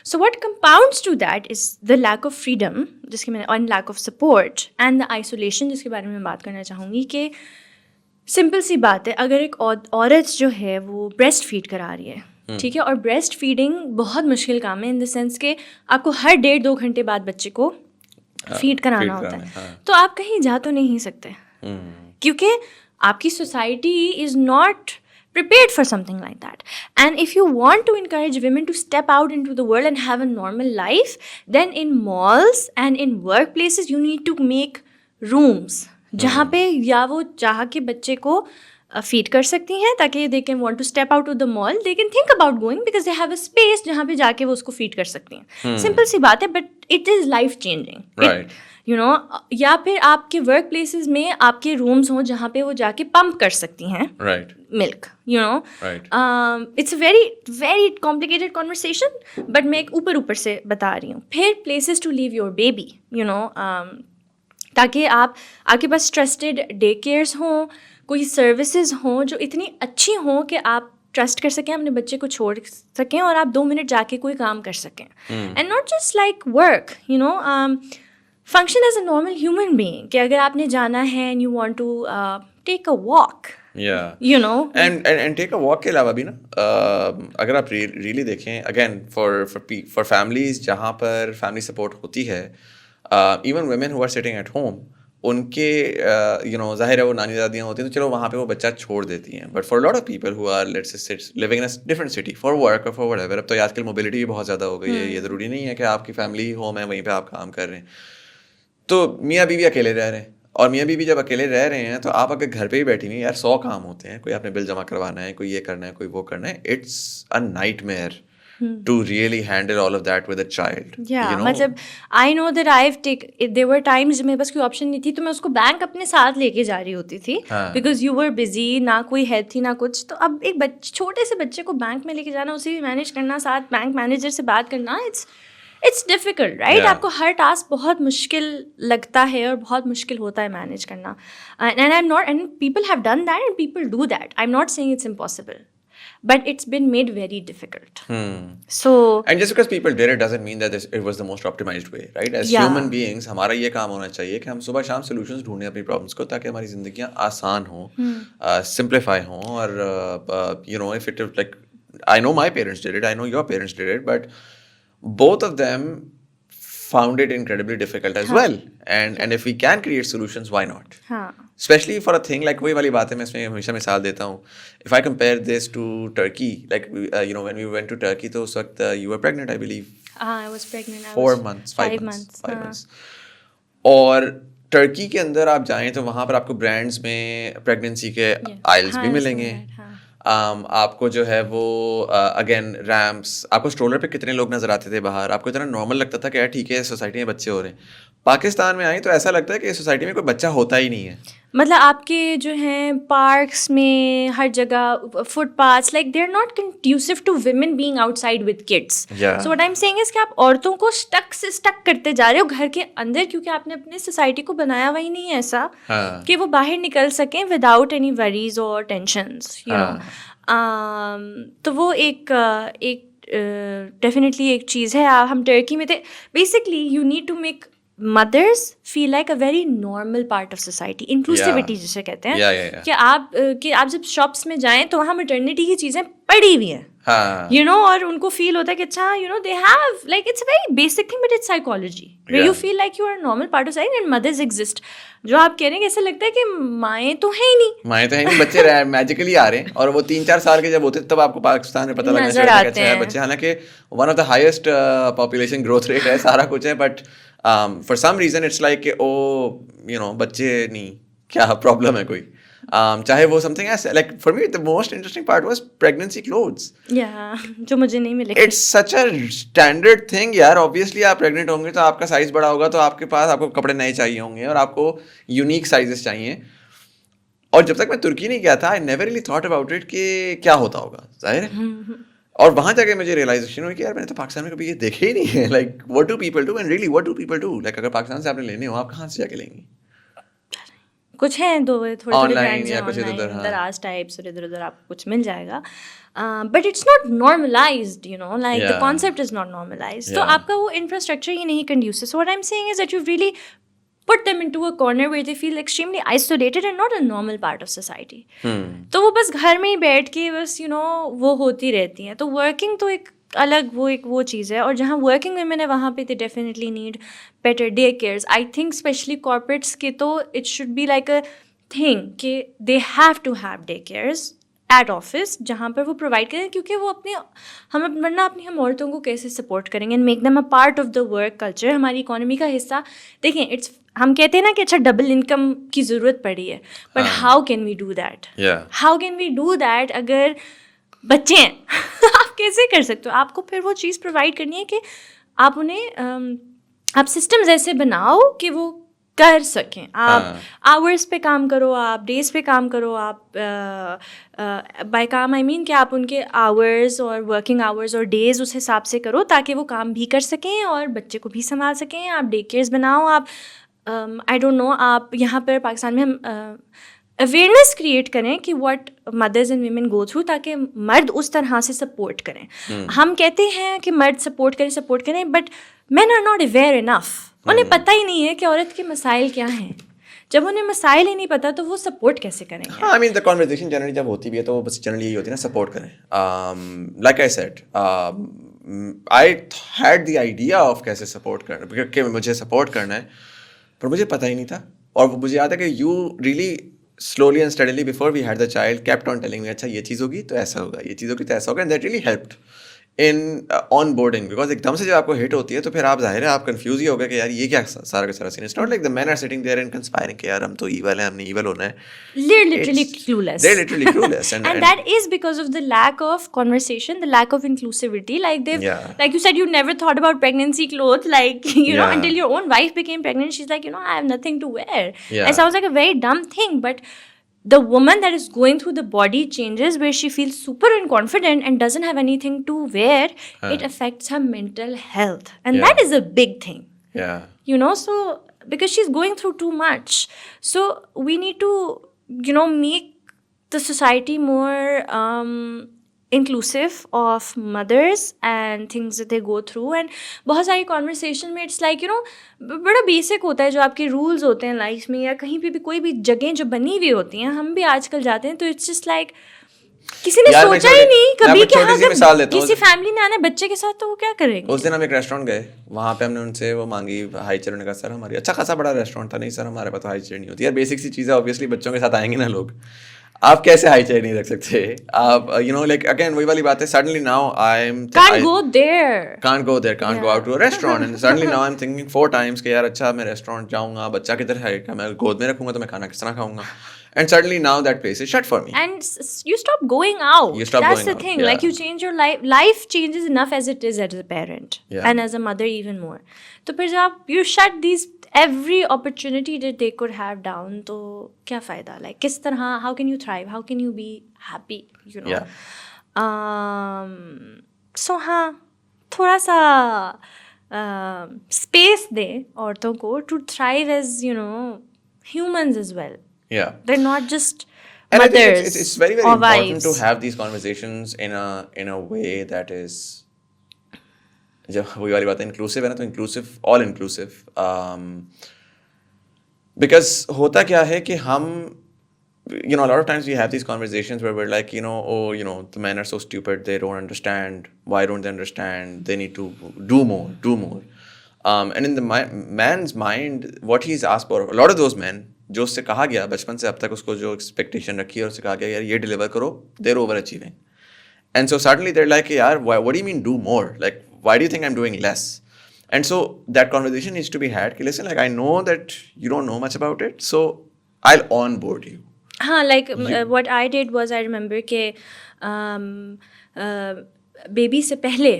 So what compounds to that is the lack of freedom, जिसकी मैंने, and lack of support and the isolation, जिसके बारे में मैं बात करना चाहूँगी. कि सिंपल सी बात है, अगर एक औरत जो है वो ब्रेस्ट फीड करा रही है, ठीक है, और ब्रेस्ट फीडिंग बहुत मुश्किल काम है इन द सेंस के आपको हर 1.5-2 घंटे बाद बच्चे को फीड कराना होता है. तो आप कहीं जा तो नहीं सकते, क्योंकि आपकी society is not prepared for something like that. And if you want to encourage women to step out into the world and have a normal life, then in malls and in workplaces you need to make rooms जहाँ पे या वो चाह के बच्चे को feed कर सकती हैं, ताकि they can want to step out to the mall, they can think about going because they have a space जहाँ पे जाके वो उसको फीड कर सकती हैं. सिंपल सी बात है, but it is life changing. Right. You know, या फिर आपके वर्क प्लेसेस में आपके रूम्स हों जहाँ पे वो जाके पंप कर सकती हैं milk, you know. It's a very very complicated conversation, but मैं एक ऊपर से बता रही हूँ. फिर places to leave your baby, you know, ताकि आपके पास ट्रस्टेड डे केयर्स हों, कोई सर्विसेज हों जो इतनी अच्छी हों कि आप ट्रस्ट कर सकें, अपने बच्चे को छोड़ सकें और आप 2 मिनट जाके कोई काम कर सकें. And not just like work, you know, function as a normal human being. कि अगर आपने जाना है and you want to take a walk, you know, and take a walk के अलावा भी ना, अगर आप really देखें, again for families जहाँ पर family support होती है, even women who are sitting at home, उनके you know, जाहिर है वो नानी दादियाँ होती हैं तो चलो वहाँ पे वो बच्चा छोड़ देती हैं. But for a lot of people who are, let's say, living in a different city for work or for whatever, अब तो आजकल mobility भी बहुत ज़्यादा हो गई है. ये ज़रूरी नहीं है कि आपकी family home है वहीं पे आप काम कर रहे हैं. तो मियाँ बीवी अकेले रह रहे हैं, और मियाँ बीवी जब अकेले रह रहे हैं तो आप अगर घर पे ही बैठी हुई, यार 100 काम होते हैं, कोई आपने बिल जमा करवाना है, कोई ये करना है, कोई वो करना है. It's a nightmare to really handle all of that with a child. मतलब I know that I have take, there were times मेरे पास कोई ऑप्शन नहीं थी तो मैं उसको बैंक अपने साथ लेके जा रही होती थी, बिकॉज यू वर बिजी, ना कोई हेल्प थी ना कुछ. तो अब एक छोटे से बच्चे को बैंक में लेके जाना, उसे भी मैनेज करना, साथ बैंक मैनेजर से बात करना, इट्स डिफ़िकल्ट, राइट. आपको हर टास्क बहुत मुश्किल लगता है और बहुत मुश्किल होता है मैनेज करना. And I am not, and people have done that and people do that. I am not saying it's impossible, but it's been made very difficult. So, and just because people did it doesn't mean that it was the most optimized way, right? As human beings, हमारा ये काम होना चाहिए कि हम सुबह शाम solutions ढूंढें अपनी problems को, ताकि हमारी जिंदगियाँ आसान हों, simplify हों. और you know, if it is like, I know my parents did it, I know your parents did it, but both of them found it incredibly difficult as well. And if we can create solutions, why not? Especially for a thing like, वही वाली बात है, मैं इसमें हमेशा मिसाल देता हूँ. If I compare this to Turkey, like you know, when we went to Turkey, तो उस वक्त you were pregnant, I believe. I was pregnant. 5 months. और टर्की के अंदर आप जाएं तो वहाँ पर आपको ब्रांड्स में प्रेगनेंसी के आइल्स भी मिलेंगे. आपको जो है वो अगेन रैम्प्स, आपको स्ट्रोलर पे कितने लोग नजर आते थे बाहर, आपको इतना नॉर्मल लगता था कि यार ठीक है सोसाइटी में बच्चे हो रहे हैं. पाकिस्तान में आई तो ऐसा लगता है कि सोसाइटी में कोई बच्चा होता ही नहीं है. मतलब आपके जो हैं पार्क्स में हर जगह footpaths, like they are not conducive to women being outside with kids. So what I am saying is कि आप औरतों को स्टक करते जा रहे हो घर के अंदर, क्योंकि आपने अपने सोसाइटी को बनाया हुआ ही नहीं है ऐसा कि वो बाहर निकल सकें विदाउट एनी वरीज और टेंशंस, यू नो. तो वो एक डेफिनेटली एक चीज़ है. हम टर्की में थे. Basically you need to make mothers feel like a very normal part of society, inclusivity जिसे कहते हैं. कि आप जब शॉप्स में जाएं तो वहाँ maternity की चीज़ें पड़ी हुई हैं, you know, और उनको फील होता है कि अच्छा, you know, they have, like, it's a very basic thing but it's psychology where you feel like you are a normal part of society and mothers exist. जो आप कह रहे हैं, ऐसा लगता है कि माएँ तो है ही नहीं, बच्चे मैजिकली आ रहे हैं. और वो 3-4 साल के जब होते तब आपको पाकिस्तान में पता लगना चाहिए कि बच्चे, हालांकि one of the highest population growth rate है, सारा कुछ है, but for some reason it's like oh, you know, बच्चे नहीं, क्या प्रॉब्लम है कोई. चाहे वो समथिंग ऐसे, like for me the most interesting part was pregnancy clothes. जो मुझे नहीं मिले. It's such a standard thing यार. ऑब्वियसली आप प्रेग्नेंट होंगे तो आपका साइज बड़ा होगा, तो आपके पास आपको कपड़े नए चाहिए होंगे और आपको यूनिक साइजेस चाहिए. और जब तक मैं तुर्की नहीं गया था, I never really thought about it कि क्या होता होगा, जाहिर है. और वहां जाके मुझे रियलाइजेशन हुई कि यार मैंने तो पाकिस्तान में कभी ये देखे ही नहीं है. Like what do people do and really what do people do. Like अगर पाकिस्तान से आपने लेने हो, आप कहाँ से जाके लेंगी? कुछ हैं दो थोड़े ऑनलाइन या कुछ इधर उधर, दराज टाइप्स और इधर उधर आपको कुछ मिल जाएगा. But it's not normalised, you know, like the concept is not normalised. तो आपका वो इंफ्रास्ट्रक्चर ही नहीं conducive. So what I am saying is that you really put them into a corner where they feel extremely isolated and not a normal part of society. तो वो बस घर में ही बैठ के बस you know वो होती रहती हैं. तो वर्किंग तो एक अलग वो चीज़ है. और जहाँ वर्किंग वुमेन है वहाँ पे they definitely need better day cares. I think especially corporates के तो it should be like a thing कि they have to have day cares at office जहाँ पर वो प्रोवाइड करें, क्योंकि वो हम औरतों को कैसे सपोर्ट करेंगे and make them a part of the work culture, हमारी इकोनॉमी का हिस्सा. देखें, हम कहते हैं ना कि अच्छा डबल इनकम की ज़रूरत पड़ी है, but how can we do that? How can we do that अगर बच्चे हैं? आप कैसे कर सकते हो? आपको फिर वो चीज़ प्रोवाइड करनी है कि आप उन्हें आप सिस्टम्स ऐसे बनाओ कि वो कर सकें. आप आवर्स पे काम करो, आप डेज पे काम करो. आप बाय काम आई मीन कि आप उनके आवर्स और वर्किंग आवर्स और डेज उस हिसाब से करो ताकि वो काम भी कर सकें और बच्चे को भी संभाल सकें. आप डे केयर्स बनाओ. आप आई डोंट नो, आप यहाँ पर पाकिस्तान में हम अवेयरनेस क्रिएट करें कि what mothers and women go through, ताकि मर्द उस तरह से सपोर्ट करें. हम कहते हैं कि मर्द सपोर्ट करें, but men are not aware enough. उन्हें पता ही नहीं है कि औरत के मसाइल क्या हैं. जब उन्हें मसाइल ही नहीं पता तो वो सपोर्ट कैसे करेंगे? हाँ, I mean the conversation generally जब होती भी है तो वो बस जनरली यही होती है ना, सपोर्ट करें. Like I said, I had the idea of कैसे सपोर्ट करना, क्योंकि मुझे सपोर्ट करना है, पर मुझे पता ही नहीं था. और मुझे याद है कि you really slowly and steadily before we had the child kept on telling me, अच्छा ये चीज़ होगी तो ऐसा होगा, ये चीज़ होगी तो ऐसा होगा. and that really helped in onboarding, because एकदम से जब आपको हिट होती है तो फिर आप जाहिर है आप कंफ्यूज ही हो गए कि यार ये क्या सारा का सारा scene. It's not like the men are sitting there and conspiring कि यार हम तो evil हैं, हमने evil होना है. They're literally clueless. They're literally clueless. and that is because of the lack of conversation, the lack of inclusivity. Like they've, like you said, you never thought about pregnancy clothes, like you know, until your own wife became pregnant. She's like, you know, I have nothing to wear. It sounds like a very dumb thing, but the woman that is going through the body changes where she feels super confident and doesn't have anything to wear, it affects her mental health, and that is a big thing. You know, so because she's going through too much, so we need to, you know, make the society more inclusive of mothers and things that they go through. And बहुत सारी conversation में it's like, you know, बड़ा basic होता है जो आपके rules होते हैं life में, या कहीं पे भी कोई भी जगह जो बनी हुई होती हैं, हम भी आजकल जाते हैं तो it's just like किसी ने सोचा ही नहीं कभी कि अगर किसी फैमिली ने आना है बच्चे के साथ तो वो क्या करेंगे. उस दिन हम एक रेस्टोरेंट गए, वहाँ पे हमने उनसे वो मांगी हाई चेयर. उन्होंने कहा सर हमारी अच्छा खासा बड़ा रेस्टोरेंट था. नहीं सर हमारे पास तो हाई चेयर नहीं होती. यार बेसिक सी चीज़ है, ऑब्वियसली बच्चों के साथ आएंगे ना लोग, आप कैसे हाई चेयर नहीं रख सकते? आप यू नो लाइक अगेन वही वाली बात है. Suddenly now I am can't go there, can't go out to a restaurant, and suddenly now I'm thinking 4 times कि यार अच्छा मैं रेस्टोरेंट जाऊंगा, बच्चा किधर है, क्या मैं गोद में रखूंगा तो मैं खाना किस तरह खाऊंगा? And suddenly now that place is shut for me. And you stop going out. That's the thing. Like you change your life. Life changes enough as it is as a parent and as a mother even more. तो फिर जब you shut these every opportunity that they could have down, तो क्या फ़ायदा? Like किस तरह? How can you thrive? How can you be happy? You know. So हाँ, थोड़ा सा space दे औरतों को to thrive as, you know, humans as well. They're not just and mothers. I think it's very important wives. to have these conversations in a way that is, जब वही वाली बात है inclusive है ना, तो inclusive, all inclusive. Because होता क्या है कि हम, you know, a lot of times we have these conversations where we're like, you know, oh, you know, the men are so stupid, they don't understand. Why don't they understand? They need to do more. And in the man's mind, what he's asked for, a lot of those men, जो उससे कहा गया बचपन से अब तक, उसको जो एक्सपेक्टेशन रखी है और उससे कहा गया यार ये डिलीवर करो, they're over achieving. And so suddenly they're like यार what do you mean do more, like why do you think I am doing less? And so that conversation needs to be had कि listen, like I know that you don't know much about it, so I will on board you. हाँ, like what I did was I remember कि baby से पहले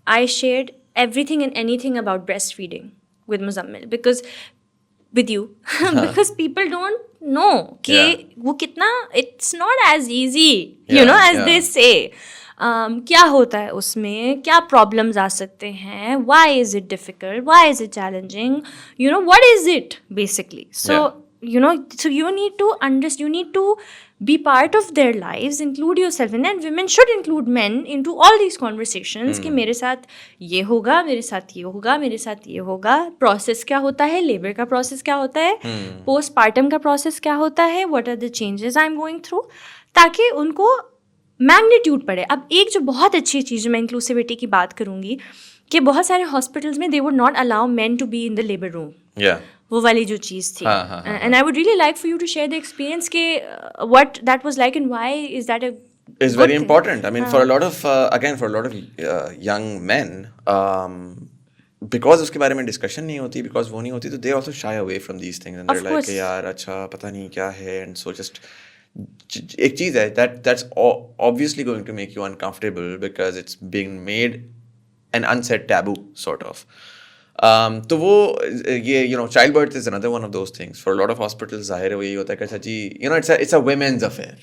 I shared everything and anything about breastfeeding with Muzamil because with you because people don't know कि वो कितना it's not as easy you know as they say. क्या होता है उसमें, क्या प्रॉब्लम्स आ सकते हैं, why is it difficult, why is it challenging, you know, what is it basically. So you know, so you need to understand, you need to be part of their lives, include yourself in, and women should include men into all these conversations कि मेरे साथ ये होगा, मेरे साथ ये होगा, मेरे साथ ये होगा, प्रोसेस क्या होता है, लेबर का प्रोसेस क्या होता है, पोस्टपार्टम का प्रोसेस क्या होता है, what are the changes I am going through, ताकि उनको मैग्नीट्यूड पड़े. अब एक जो बहुत अच्छी चीज़, मैं इंक्लूसिविटी की बात करूँगी, कि बहुत सारे हॉस्पिटल्स में they would not allow men to be in the labour room. वो वाली जो चीज़ थी. And I would really like for you to share the experience के what that was like and why is that is very important. I mean, for a lot of again, for a lot of young men, because उसके बारे में discussion नहीं होती, because वो नहीं होती, तो they also shy away from these things and they're like यार अच्छा पता नहीं क्या है, and so just एक चीज़ है that's obviously going to make you uncomfortable because it's being made an unsaid taboo sort of. तो वो ये you know child birth is another one of those things. For a lot of hospitals ज़ाहिर है वो यही होता है कि अच्छा जी you know it's a women's affair.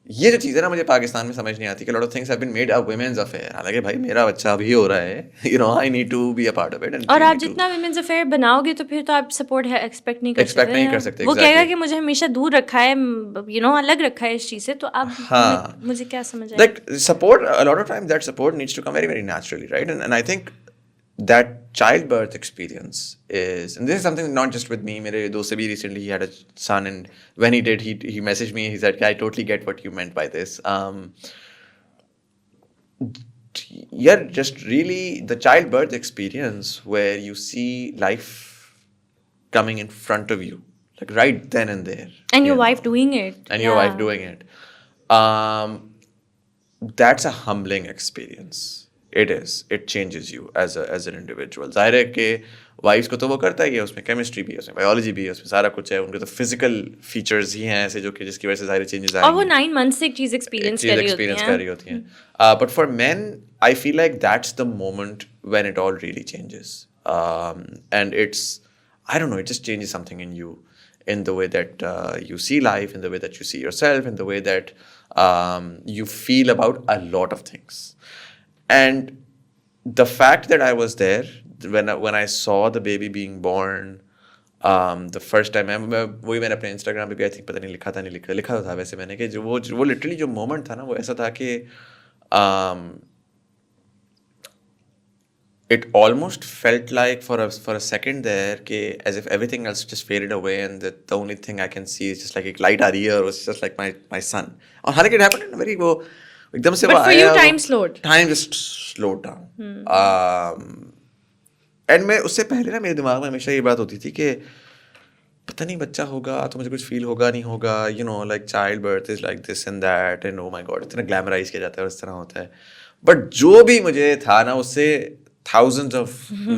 ये जो चीज़ है ना मुझे पाकिस्तान में समझ नहीं आती कि lot of things have been made a women's affair. हालांकि भाई मेरा बच्चा अभी हो रहा है, you know I need to be a part of it. और आप जितना women's affair बनाओगे तो फिर तो आप सपोर्ट एक्सपेक्ट नहीं कर सकते. वो कहेगा कि मुझे हमेशा दूर रखा है, you know अलग रखा है इस चीज़ से, तो अब मुझे क्या समझ आएगा. Like support, a lot of times that support needs to come very very naturally, right? And I think that childbirth experience is, and this is something not just with me, mere dost se bhi recently he had a son, and when he did he messaged me, he said I totally get what you meant by this. Yeah, just really the childbirth experience where you see life coming in front of you, like right then and there, and your wife doing it, and your wife doing it, that's a humbling experience. It changes you as an individual. जाहिर है कि wives को तो वो करता ही है, उसमें chemistry भी है, उसमें बायोलॉजी भी है, उसमें सारा कुछ है, उनके तो फिजिकल फीचर्स ही हैं ऐसे जो कि जिसकी वजह से सारे चेंजेस आएंगे, और वो 9 months से एक चीज़ एक्सपीरियंस कर रही होती हैं. But for men, I feel like that's the moment when it all really changes. And it's, I don't know, it just changes something in you, in the way that you see life, in the way that you see yourself, in the way that you feel about a lot of things. And the fact that I was there when I saw the baby being born the first time, वही मैंने अपने Instagram पे भी I think पता नहीं लिखा था वैसे मैंने कि जो वो literally जो moment था ना वो ऐसा था कि it almost felt like for a second there कि as if everything else just faded away and that the only thing I can see is just like एक light आ रही है और it's just like my son. और हालांकि it happened in a very वो एकदम से, but for you time just slowed down. And मैं उससे पहले ना मेरे दिमाग में हमेशा ये बात होती थी कि पता नहीं बच्चा होगा तो मुझे कुछ फील होगा नहीं होगा, you know like child birth is like this and that and oh my god इतना ग्लैमराइज किया जाता है और इस तरह होता है, बट जो भी मुझे था ना उससे thousands of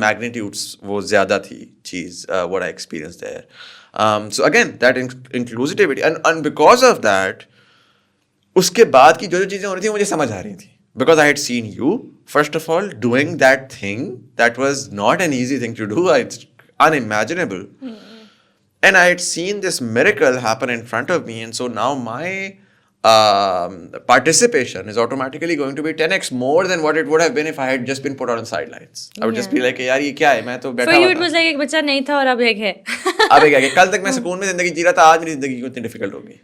magnitudes वो ज़्यादा थी चीज़ what I experienced there. So again that inclusivity and because of that उसके बाद की जो चीज़ें हो रही थी मुझे समझ आ रही थी, because I had seen you first of all doing that thing that was not an easy thing to do, it's unimaginable. And I had seen this miracle happen in front of me, and so now my participation is automatically going to be 10x more than what it would have been if I had just been put on the sidelines. I would just be like यार ये क्या है, मैं तो बैठा हुआ था. For you it was like एक बच्चा नहीं था और अब एक है. अब एक है, कल तक मैं सुकून में जिंदगी जी रहा था, आज मेरी जिंदगी कितनी डिफिकल्ट होगी.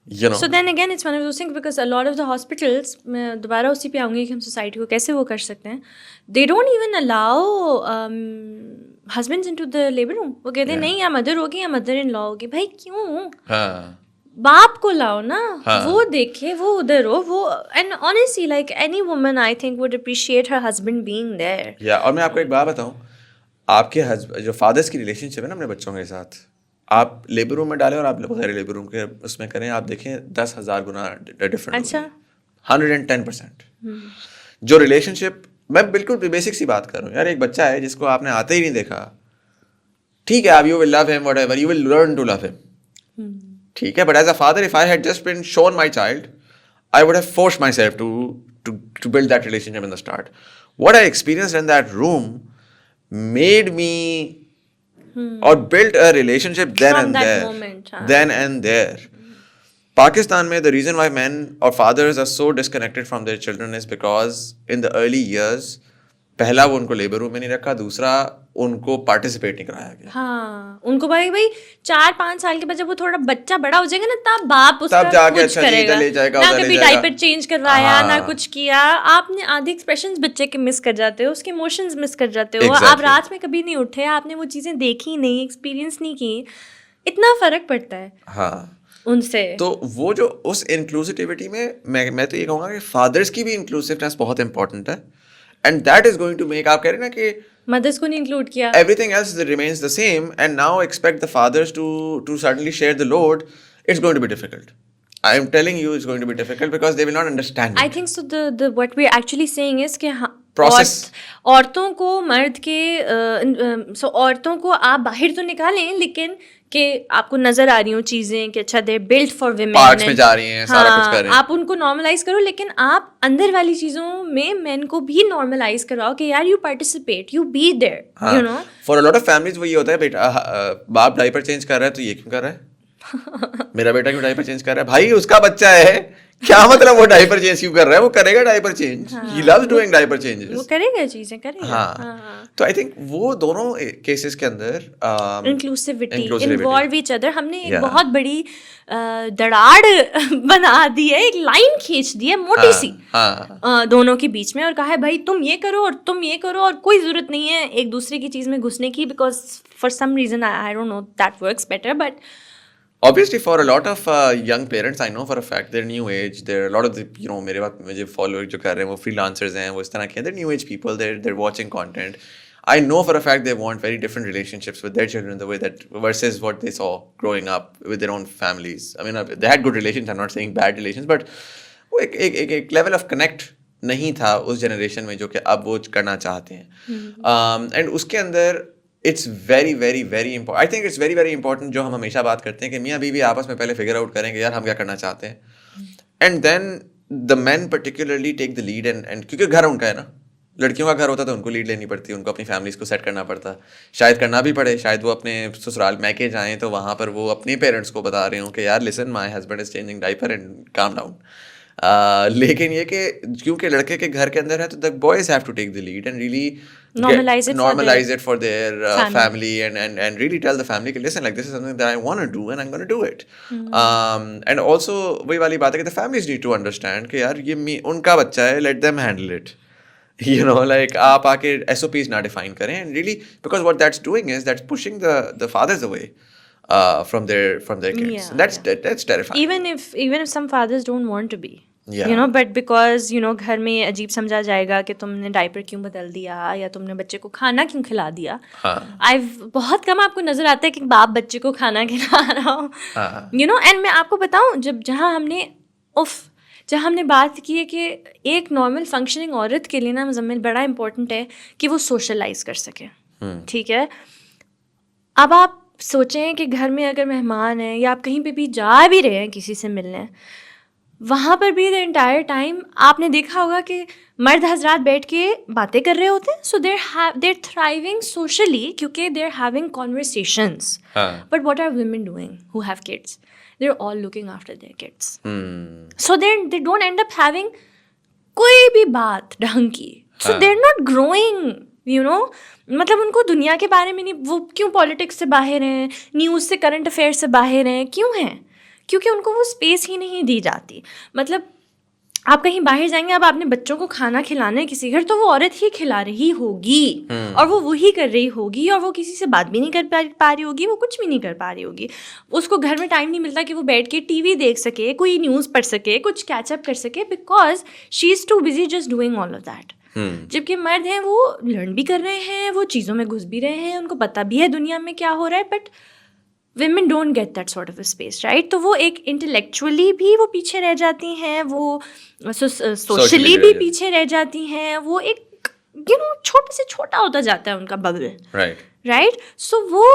You know. So then again it's one of those things because a lot of the hospitals, मैं दोबारा उसी पे आऊँगी कि हम सोसाइटी को कैसे वो कर सकते हैं, they don't even allow husbands into the labor room. वो कहते हैं नहीं या मदर होगी या मदर इन लॉ होगी. भाई क्यों? बाप को लाओ ना, वो देखे, वो उधर हो, वो. and honestly like any woman I think would appreciate her husband being there. और मैं आपको एक बात बताऊँ, आपके जो फादर्स की रिलेशनशिप है ना अपने बच्चों के साथ, आप लेबर रूम में डालें और आप गैर लेबर रूम के उसमें करें, आप देखें 10,000 गुना डिफरेंट. अच्छा 110%. जो रिलेशनशिप, मैं बिल्कुल बेसिक सी बात कर रहा हूँ यार, एक बच्चा है जिसको आपने आते ही नहीं देखा, ठीक है, आप you will love him whatever, you will learn to love him, ठीक है, but as a father, if I had just been shown my child, I would have forced myself to build that relationship in the start. What I experienced in that room made me or built a relationship then From and that there. moment, Then and there. Pakistan mein, the reason why men or fathers are so disconnected from their children is because in the early years, पहला वो उनको labour room में नहीं रखा, दूसरा उनको participate नहीं कराया गया. हाँ, उनको भाई 4-5 साल के बाद जब वो थोड़ा बच्चा बड़ा हो जाएगा ना, तब बाप उसका तब जाके कुछ अच्छा जी, करेगा. इधर ले जाएगा, ना उधर ले कभी जाएगा. डायपर चेंज करवाया, ना हाँ. कुछ किया. आपने आधे एक्सप्रेशंस बच्चे के मिस कर जाते हो, उसके इमोशंस मिस कर जाते हो. Exactly. आप रात में कभी नहीं उठे, आपने वो चीजें देखी नहीं, एक्सपीरियंस नहीं की. इतना फर्क पड़ता है हाँ उनसे. तो वो जो उस इंक्लूसिविटी में मैं तो ये कहूँगा कि फादर्स की भी इंक्लूसिवनेस बहुत इंपॉर्टेंट है. And that is going to make, आप कह रहे हैं ना कि मदर्स को नहीं इंक्लूड किया, everything else remains the same, and now expect the fathers to suddenly share the load. It's going to be difficult. I am telling you, it's going to be difficult because they will not understand I it. think so. The what we're actually saying is कि Process. औरतों को मर्द के सो औरतों को आप बाहर तो निकालें, लेकिन कि आपको नजर आ रही हो चीजें कि अच्छा they built for women, parks में जा रही हैं, सारा कुछ कर रहे हैं. आप उनको नॉर्मलाइज करो, लेकिन आप अंदर वाली चीजों में मेन को भी नॉर्मलाइज करवाओ कि यार you participate, you be there, you know. For a lot of families वो ये होता है, बेटा बाप डायपर चेंज कर रहा है तो ये क्यों कर रहा है? मेरा बेटा क्यों डायपर चेंज कर रहा है? भाई उसका बच्चा है, क्या मतलब वो डायपर चेंज क्यों कर रहा है? वो करेगा diaper change. He loves doing diaper changes. वो करेगा, चीजें करेगा. हाँ. तो आई थिंक वो दोनों केसेस के अंदर इंक्लूसिविटी, इन्वॉल्व ईच अदर. हमने एक बहुत बड़ी दराड़ बना दी है, एक लाइन खींच दी है मोटी सी दोनों के बीच में, और कहा है भाई तुम ये करो और तुम ये करो, और कोई जरूरत नहीं है एक दूसरे की चीज में घुसने की, because for some reason I don't know that works better. But obviously for a lot of young parents, I know for a fact they're new age, there are a lot of the, you know, मेरे बात मुझे follower जो कर रहे हैं वो freelancers हैं, वो इस तरह के हैं, they're new age people, they're watching content. I know for a fact they want very different relationships with their children, the way that versus what they saw growing up with their own families. I mean they had good relations, I'm not saying bad relations, but वो एक level of connect नहीं था उस generation में जो कि अब वो करना चाहते हैं. And उसके अंदर it's very very very important, I think it's very very important जो हम हमेशा बात करते हैं कि मियाँ बीवी आपस में पहले फिगर आउट करेंगे यार हम क्या करना चाहते हैं, and then the men particularly take the lead. And क्योंकि घर उनका है ना, लड़कियों का घर होता तो उनको लीड लेनी पड़ती, उनको अपनी फैमिलीज को सेट करना पड़ता, शायद करना भी पड़े, शायद वो अपने ससुराल मैके जाएँ तो वहाँ पर वो अपने पेरेंट्स को बता रहे हो कि यार listen my husband is changing diaper and calm down. लेकिन ये कि क्योंकि लड़के के घर के अंदर है तो the boys have to take the lead and really normalize it for their family and really tell the family listen, like this is something that I want to do and I'm going to do it. And also वही वाली बात है कि the families need to understand कि यार ये उनका बच्चा है, let them handle it. You know, like आप आके SOPs ना define करें, and really because what that's doing is that's pushing the fathers away from their kids. That's terrifying. Even if some fathers don't want to be. Yeah. You know, but because you know घर में अजीब समझा जाएगा कि तुमने diaper क्यों बदल दिया या तुमने बच्चे को खाना क्यों खिला दिया. बहुत कम आपको नजर आता है कि बाप बच्चे को खाना खिला रहा हो. You know, and मैं आपको बताऊं जहाँ हमने बात की है कि एक नॉर्मल फंक्शनिंग औरत के लिए ना मुजम्मिल बड़ा इंपॉर्टेंट है कि वो सोशलाइज कर सके. ठीक है, अब आप सोचें कि घर में अगर मेहमान हैं या आप कहीं पे भी जा भी रहे हैं किसी से मिलने, वहाँ पर भी द एंटायर टाइम आपने देखा होगा कि मर्द हजरात बैठ के बातें कर रहे होते हैं. सो देर थ्राइविंग सोशली क्योंकि they're having conversations. But what are women doing who have kids? They're all looking after their kids. So they don't end up having कोई भी बात ढंग की. So they're not growing, you know. मतलब उनको दुनिया के बारे में नहीं, वो क्यों पॉलिटिक्स से बाहर हैं, न्यूज़ से, करंट अफेयर से बाहर हैं, क्यों हैं? क्योंकि उनको वो स्पेस ही नहीं दी जाती. मतलब आप कहीं बाहर जाएंगे, अब आपने बच्चों को खाना खिलाना है किसी घर, तो वो औरत ही खिला रही होगी और वो वही कर रही होगी, और वो किसी से बात भी नहीं कर पा रही होगी, वो कुछ भी नहीं कर पा रही होगी. उसको घर में टाइम नहीं मिलता कि वो बैठ के टीवी देख सके, कोई न्यूज़ पढ़ सके, कुछ कैचअप कर सके, because she is too busy just doing all of that. जबकि मर्द हैं वो लर्न भी कर रहे हैं, वो चीज़ों में घुस भी रहे हैं, उनको पता भी है दुनिया में क्या हो रहा है. But women don't get that sort of a space, right? तो वो एक इंटेलेक्चुअली भी वो पीछे रह जाती हैं, वो सोशली भी पीछे रह जाती हैं, वो एक छोटे से छोटा होता जाता है उनका बबल, राइट? सो वो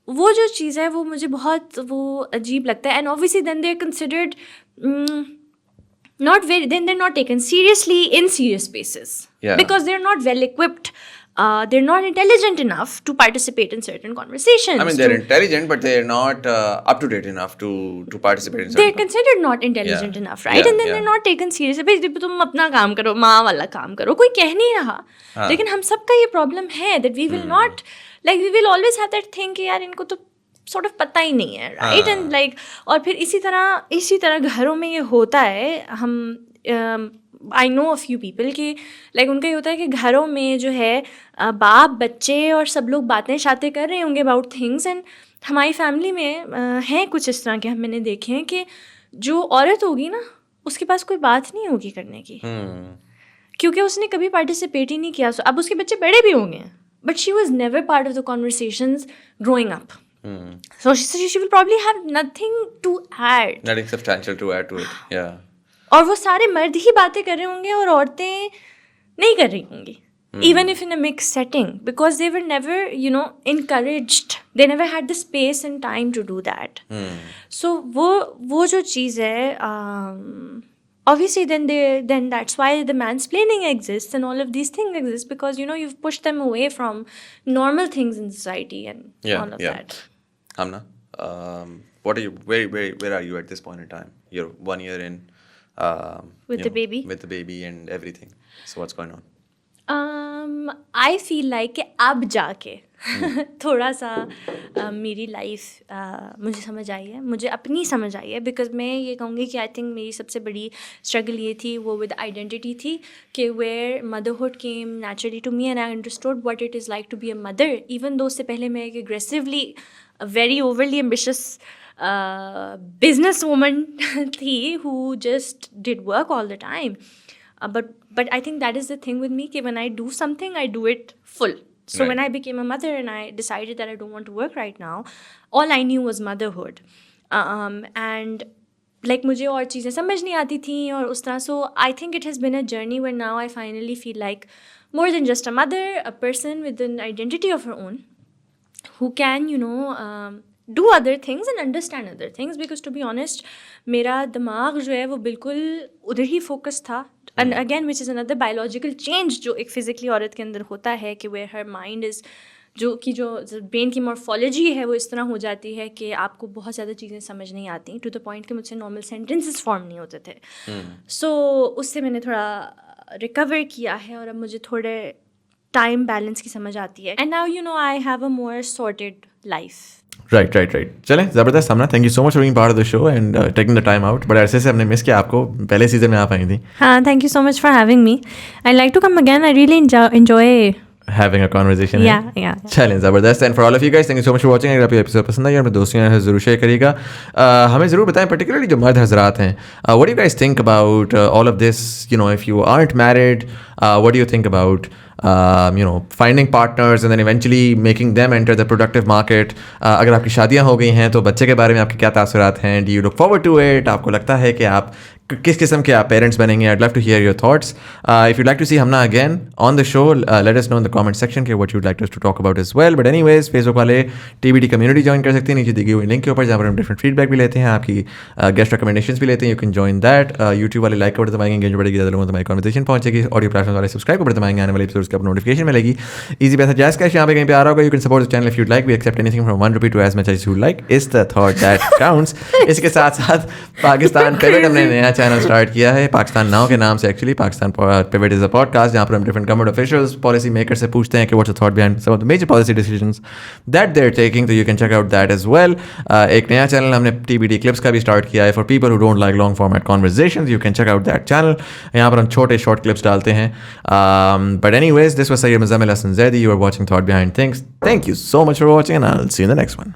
वो जो चीज़ है वो मुझे बहुत वो अजीब लगता है. And obviously then they are considered not very, then they're not taken seriously in serious spaces. Yeah. Because they're not well equipped. They're not intelligent enough to participate in certain conversations. I mean, they're intelligent, but they're not up to date enough to participate in certain. They're considered not intelligent enough, right? And then they're not taken seriously. भाई तुम अपना काम करो, माँ वाला काम करो, कोई कह नहीं रहा. लेकिन हम सबका ये problem है that we will not, like we will always have that thing कि यार इनको तो sort of पता ही नहीं है, right? And like, और फिर इसी तरह घरों में ये होता है. हम I know a few people कि लाइक उनका ये होता है कि घरों में जो है बाप बच्चे और सब लोग बातें शातें कर रहे होंगे अबाउट थिंग्स. एंड हमारी फैमिली में हैं कुछ इस तरह के, हम मैंने देखे हैं कि जो औरत होगी ना उसके पास कोई बात नहीं होगी करने की, क्योंकि उसने कभी पार्टिसिपेट ही नहीं किया. अब उसके बच्चे बड़े भी होंगे, but she was never part of the conversations growing up. So she will probably have nothing to add. Nothing substantial to add to it. Yeah. और वो सारे मर्द ही बातें कर रहे होंगे और औरतें नहीं कर रही होंगी. Even if in a mixed setting, because they were never, encouraged. They never had the space and time to do that. So वो जो चीज़ है, obviously then that's why the mansplaining exists and all of these things exist, because you've pushed them away from normal things in society and all of that. Humna, what are you? Where are you at this point in time? You're 1 year in. With the baby. With the baby and everything. So what's going on? I feel like कि अब जाके थोड़ा सा मेरी life मुझे समझ आई है, मुझे अपनी समझ आई है. बिकॉज मैं ये कहूँगी कि आई थिंक मेरी सबसे बड़ी स्ट्रगल ये थी, वो विद आइडेंटिटी थी, कि where motherhood came naturally to me and I understood what it is like to be a mother. Even though उससे पहले मैं एक aggressively very overly ambitious business woman थी who just did work all the time. But I think that is the thing with me, कि when I do something, I do it full. So when I became a mother and I decided that I don't want to work right now, all I knew was motherhood. And like मुझे और चीज़ें समझ नहीं आती थी और उस तरह. So I think it has been a journey where now I finally feel like more than just a mother, a person with an identity of her own, who can, do other things and understand other things. Because to be honest, मेरा दिमाग जो है वो बिल्कुल उधर ही focus था. And again, which is another biological change जो एक फिजिकली औरत के अंदर होता है, कि where her mind is, जो ब्रेन की मॉर्फोलॉजी है वो इस तरह हो जाती है कि आपको बहुत ज़्यादा चीज़ें समझ नहीं आती, टू द पॉइंट कि मुझसे नॉर्मल सेंटेंसेस फॉर्म नहीं होते थे. सो उससे मैंने थोड़ा रिकवर किया है और अब मुझे थोड़े टाइम बैलेंस की समझ आती है. And now I have a more sorted life. Right. चलें, ज़बरदस्त. Hamna, thank you so much for being part of the show and taking the time out. बड़े अरसे से हमने मिस किया आपको, पहले सीजन में आप आई थी. हाँ, thank you so much for having me. I like to come again. I really enjoy having a conversation. Yeah. चलें, ज़बरदस्त. And for all of you guys, thank you so much for watching. अगर आपको episode पसंद आया अपने दोस्तों के साथ ज़रूर शेयर करिएगा. हमें ज़रूर बताएं, पर्टिकुलरली जो मर्द हजरात हैं, what do you guys think about all of this. If you aren't married, what do you think about finding partners and then eventually making them enter the productive market. अगर आपकी शादियाँ हो गई हैं तो बच्चे के बारे में आपके क्या तासुरात हैं? Do you look forward to it? आपको लगता है कि आप किस किस्म के आप पेरेंट्स बनेंगे? I'd love to hear your thoughts. If you'd like to see Humna again on the show, let us know in the comment section what you'd like us to talk about as well. But anyways, Facebook वाले TBT community join कर सकते हैं नीचे दी हुई link के ऊपर, जहाँ पर हम डिफरेंट फीडबैक भी लेते हैं, आपकी गेस्ट रिकमेंडेशंस भी लेते हैं. You can join that. YouTube वाले लाइक पर दबाएंगे, एंगेज बढ़ेगी, ज़्यादा लोगों तक हमारी कॉन्वर्सेशन पहुंचेगी. ऑडियो प्लेटफॉर्म वाले सब्सक्राइब पर दबाएंगे, आने वाले एपिसोड्स की आपको नोटिफिकेशन मिलेगी. ईजी पैसा जैस कैश यहाँ पे कहीं पे आ रहा होगा. You can support the channel if you'd like. We accept anything from ₹1 to as much as you like is the thought that counts. इसके साथ साथ पाकिस्तान पिवट हमने नया चैनल स्टार्ट किया है, पाकिस्तान नाउ के नाम से. Actually Pakistan pivot is a podcast जहाँ पर हम different government officials, policy maker से पूछते हैं कि what's the thought behind some of the major policy decisions that they are taking. तो you can check out that as well. एक नया चैनल हमने TBT क्लिप्स का भी स्टार्ट किया है for people who don't like long format conversations. You can check out that channel. यहाँ पर हम छोटे शॉर्ट क्लिप्स डालते हैं. But anyways, this was Muzammil Hasan. You are watching Thought Behind Things. Thank you so much for watching, and I'll see you in the next one.